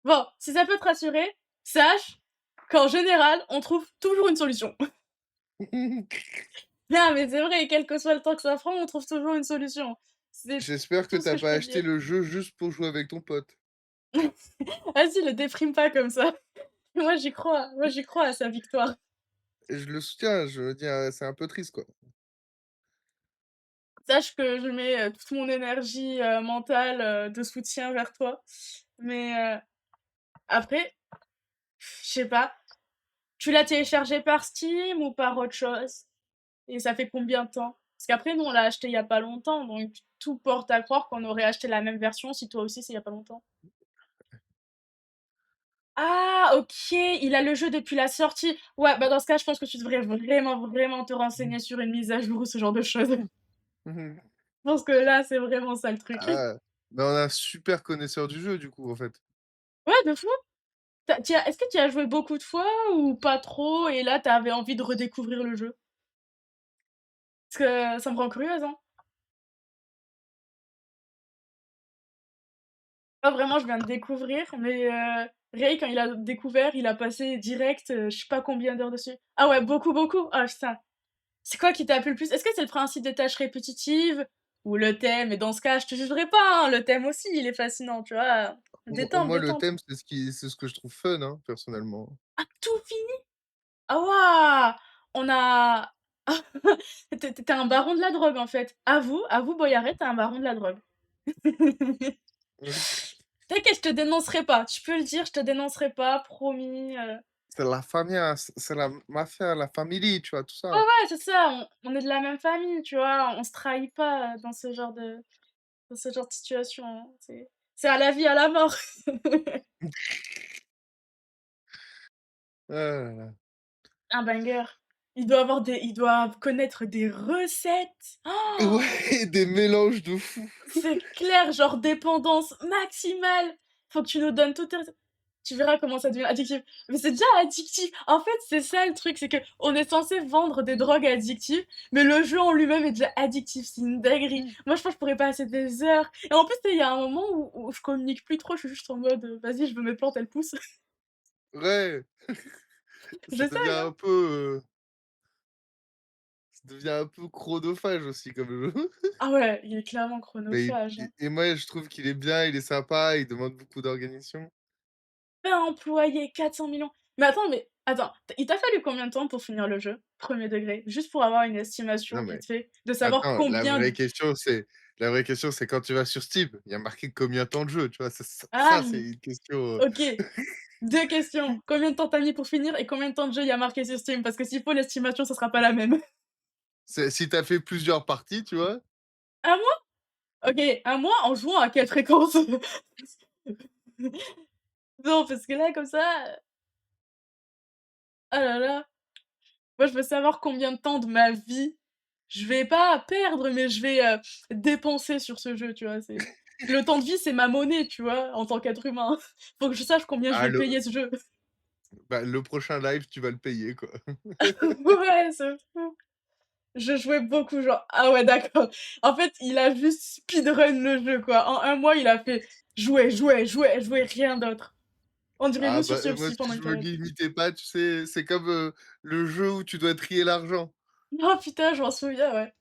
Speaker 1: Bon, si ça peut te rassurer, sache qu'en général, on trouve toujours une solution. Non, mais c'est vrai, quel que soit le temps que ça prend, on trouve toujours une solution. C'est
Speaker 2: J'espère que
Speaker 1: tout ce
Speaker 2: t'as
Speaker 1: que je
Speaker 2: pas
Speaker 1: peux
Speaker 2: acheté
Speaker 1: dire.
Speaker 2: le jeu juste pour jouer avec ton pote.
Speaker 1: Vas-y, le déprime pas comme ça. Moi j'y crois à sa victoire.
Speaker 2: Et je le soutiens, je veux dire, c'est un peu triste, quoi.
Speaker 1: Sache que je mets, toute mon énergie, mentale, de soutien vers toi. Mais, après, je sais pas, tu l'as téléchargé par Steam ou par autre chose? Et ça fait combien de temps? Parce qu'après nous on l'a acheté il y a pas longtemps, donc tout porte à croire qu'on aurait acheté la même version si toi aussi c'est il y a pas longtemps. Ah OK, il a le jeu depuis la sortie. Ouais, bah, dans ce cas, je pense que tu devrais vraiment, vraiment te renseigner sur une mise à jour ou ce genre de choses. Je pense que là, c'est vraiment ça le truc.
Speaker 2: Ah, mais on a un super connaisseur du jeu, du coup, en fait.
Speaker 1: Ouais, de fou. Est-ce que tu as joué beaucoup de fois ou pas trop et là, tu avais envie de redécouvrir le jeu? Parce que ça me rend curieuse, hein. Moi, vraiment, je viens de découvrir, mais Ray, quand il a découvert, il a passé direct, je sais pas combien d'heures dessus. Ah ouais, beaucoup, beaucoup? Ah putain. C'est quoi qui t'a plu le plus? Est-ce que c'est le principe des tâches répétitives ou le thème? Et dans ce cas, je te jugerai pas, hein, le thème aussi, il est fascinant, tu vois? Détente,
Speaker 2: Moi, le
Speaker 1: détente.
Speaker 2: thème, c'est ce que je trouve fun, hein, personnellement.
Speaker 1: Ah, tout fini? Ah waouh! On a tu es un baron de la drogue, en fait. Avoue Boyaret, tu es un baron de la drogue. T'inquiète, je te dénoncerai pas. Tu peux le dire, je te dénoncerai pas, promis,
Speaker 2: C'est la famille, c'est la mafia, la famille, tu vois? Tout
Speaker 1: Ouais,
Speaker 2: ça.
Speaker 1: ouais, c'est ça, on est de la même famille, tu vois? On se trahit pas, dans ce genre de situation, hein. C'est à la vie, à la mort.
Speaker 2: Ah là là.
Speaker 1: Un banger. Il doit connaître des recettes. Oh,
Speaker 2: Ouais, des mélanges de fou.
Speaker 1: c'est clair, genre dépendance maximale. Faut que tu nous donnes toutes tes recettes. Tu verras comment ça devient addictif. Mais c'est déjà addictif. En fait, c'est ça le truc, c'est que on est censé vendre des drogues addictives, mais le jeu en lui-même est déjà addictif. C'est une dinguerie. Moi, je pense que je pourrais passer des heures. Et en plus, tu sais, il y a un moment où je communique plus trop. Je suis juste en mode, vas-y, je veux mes plantes, elles poussent.
Speaker 2: Ouais, ça devient
Speaker 1: J'essaye, hein.
Speaker 2: un peu, ça devient un peu chronophage aussi comme jeu.
Speaker 1: Ah ouais, il est clairement
Speaker 2: Mais
Speaker 1: chronophage, hein.
Speaker 2: moi, je trouve qu'il est bien, il est sympa, il demande beaucoup d'organisation.
Speaker 1: Pas employé 400 millions. Mais attends, il t'a fallu combien de temps pour finir le jeu? Premier degré, juste pour avoir une estimation
Speaker 2: Non, mais
Speaker 1: vite fait, de savoir
Speaker 2: attends,
Speaker 1: combien d
Speaker 2: la vraie question, c'est quand tu vas sur Steam, il y a marqué combien de temps de jeu, tu vois?
Speaker 1: ah!
Speaker 2: C'est une question,
Speaker 1: OK, 2 questions. Combien de temps tu as mis pour finir et combien de temps de jeu il y a marqué sur Steam? Parce que s'il faut l'estimation, ça sera pas la même.
Speaker 2: c'est si tu as fait plusieurs parties, tu vois?
Speaker 1: 1 mois? OK, 1 mois en jouant à quelle fréquence? Non, parce que là, comme ça, oh là là. Moi, je veux savoir combien de temps de ma vie je vais pas perdre, mais je vais, dépenser sur ce jeu, tu vois? C'est le temps de vie, c'est ma monnaie, tu vois? En tant qu'être humain. Faut que je sache combien je
Speaker 2: Ah
Speaker 1: vais payer ce jeu.
Speaker 2: le prochain live, tu vas le payer, quoi.
Speaker 1: Ouais, c'est fou. Je jouais beaucoup, genre ah ouais, d'accord. En fait, il a juste speedrun le jeu, quoi. En 1 mois, il a fait jouer, jouer, jouer, jouer, rien d'autre. On dirait nous
Speaker 2: Ah
Speaker 1: sur
Speaker 2: bah, moi,
Speaker 1: Celsi
Speaker 2: si
Speaker 1: pendant
Speaker 2: je
Speaker 1: une
Speaker 2: me
Speaker 1: période.
Speaker 2: limitais pas, tu sais, c'est comme, le jeu où tu dois trier l'argent.
Speaker 1: Oh putain, je m'en souviens, ouais.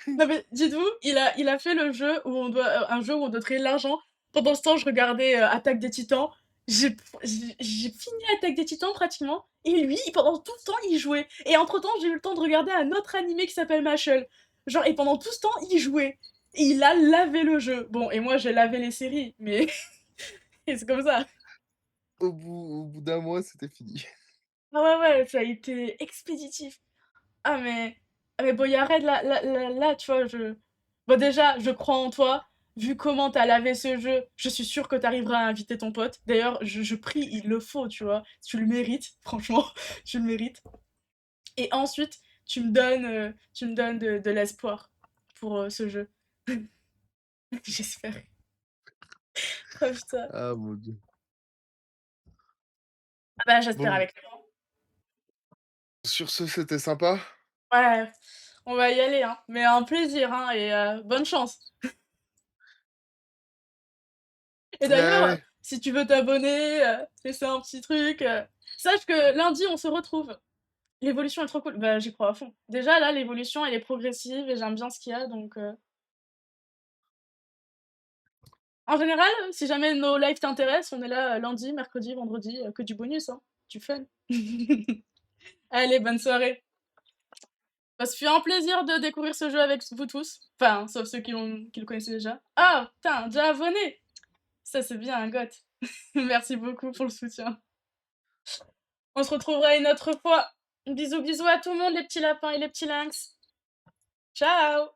Speaker 1: Non mais dites-vous, il a fait le jeu où on doit un jeu où on doit trier de l'argent. Pendant ce temps, je regardais, Attaque des Titans. J'ai fini Attaque des Titans pratiquement et lui, pendant tout ce temps, il jouait et entre temps, j'ai eu le temps de regarder un autre animé qui s'appelle Mashle. Genre et pendant tout ce temps, il jouait et il a lavé le jeu. Bon et moi, j'ai lavé les séries, mais et c'est comme ça.
Speaker 2: Au bout d'un mois, c'était fini.
Speaker 1: Ah ouais, ouais, ça a été expéditif. Ah mais Boyared là, tu vois, bon déjà, je crois en toi. Vu comment t'as lavé ce jeu, je suis sûre que t'arriveras à inviter ton pote. D'ailleurs, je prie, il le faut, tu vois. Tu le mérites, franchement, tu le mérites. Et ensuite, tu me donnes de l'espoir pour ce jeu. J'espère. Oh putain.
Speaker 2: Ah mon Dieu.
Speaker 1: Ah bah j'espère
Speaker 2: Bon,
Speaker 1: avec toi.
Speaker 2: sur ce, c'était sympa.
Speaker 1: Ouais, on va y aller, hein. Mais un plaisir, hein, et bonne chance. Et
Speaker 2: Ouais,
Speaker 1: d'ailleurs,
Speaker 2: ouais.
Speaker 1: si tu veux t'abonner, laisser un petit truc, sache que lundi, on se retrouve. L'évolution est trop cool. Bah, j'y crois à fond. Déjà, là, l'évolution, elle est progressive et j'aime bien ce qu'il y a, donc en général, si jamais nos lives t'intéressent, on est là, lundi, mercredi, vendredi, que du bonus, hein, du fun. Allez, bonne soirée. Bah, ce fut un plaisir de découvrir ce jeu avec vous tous. Enfin, sauf ceux qui le connaissaient déjà. Ah! Putain, déjà abonné! Ça, c'est bien, un goth. Merci beaucoup pour le soutien. On se retrouvera une autre fois. Bisous, bisous à tout le monde, les petits lapins et les petits lynx. Ciao!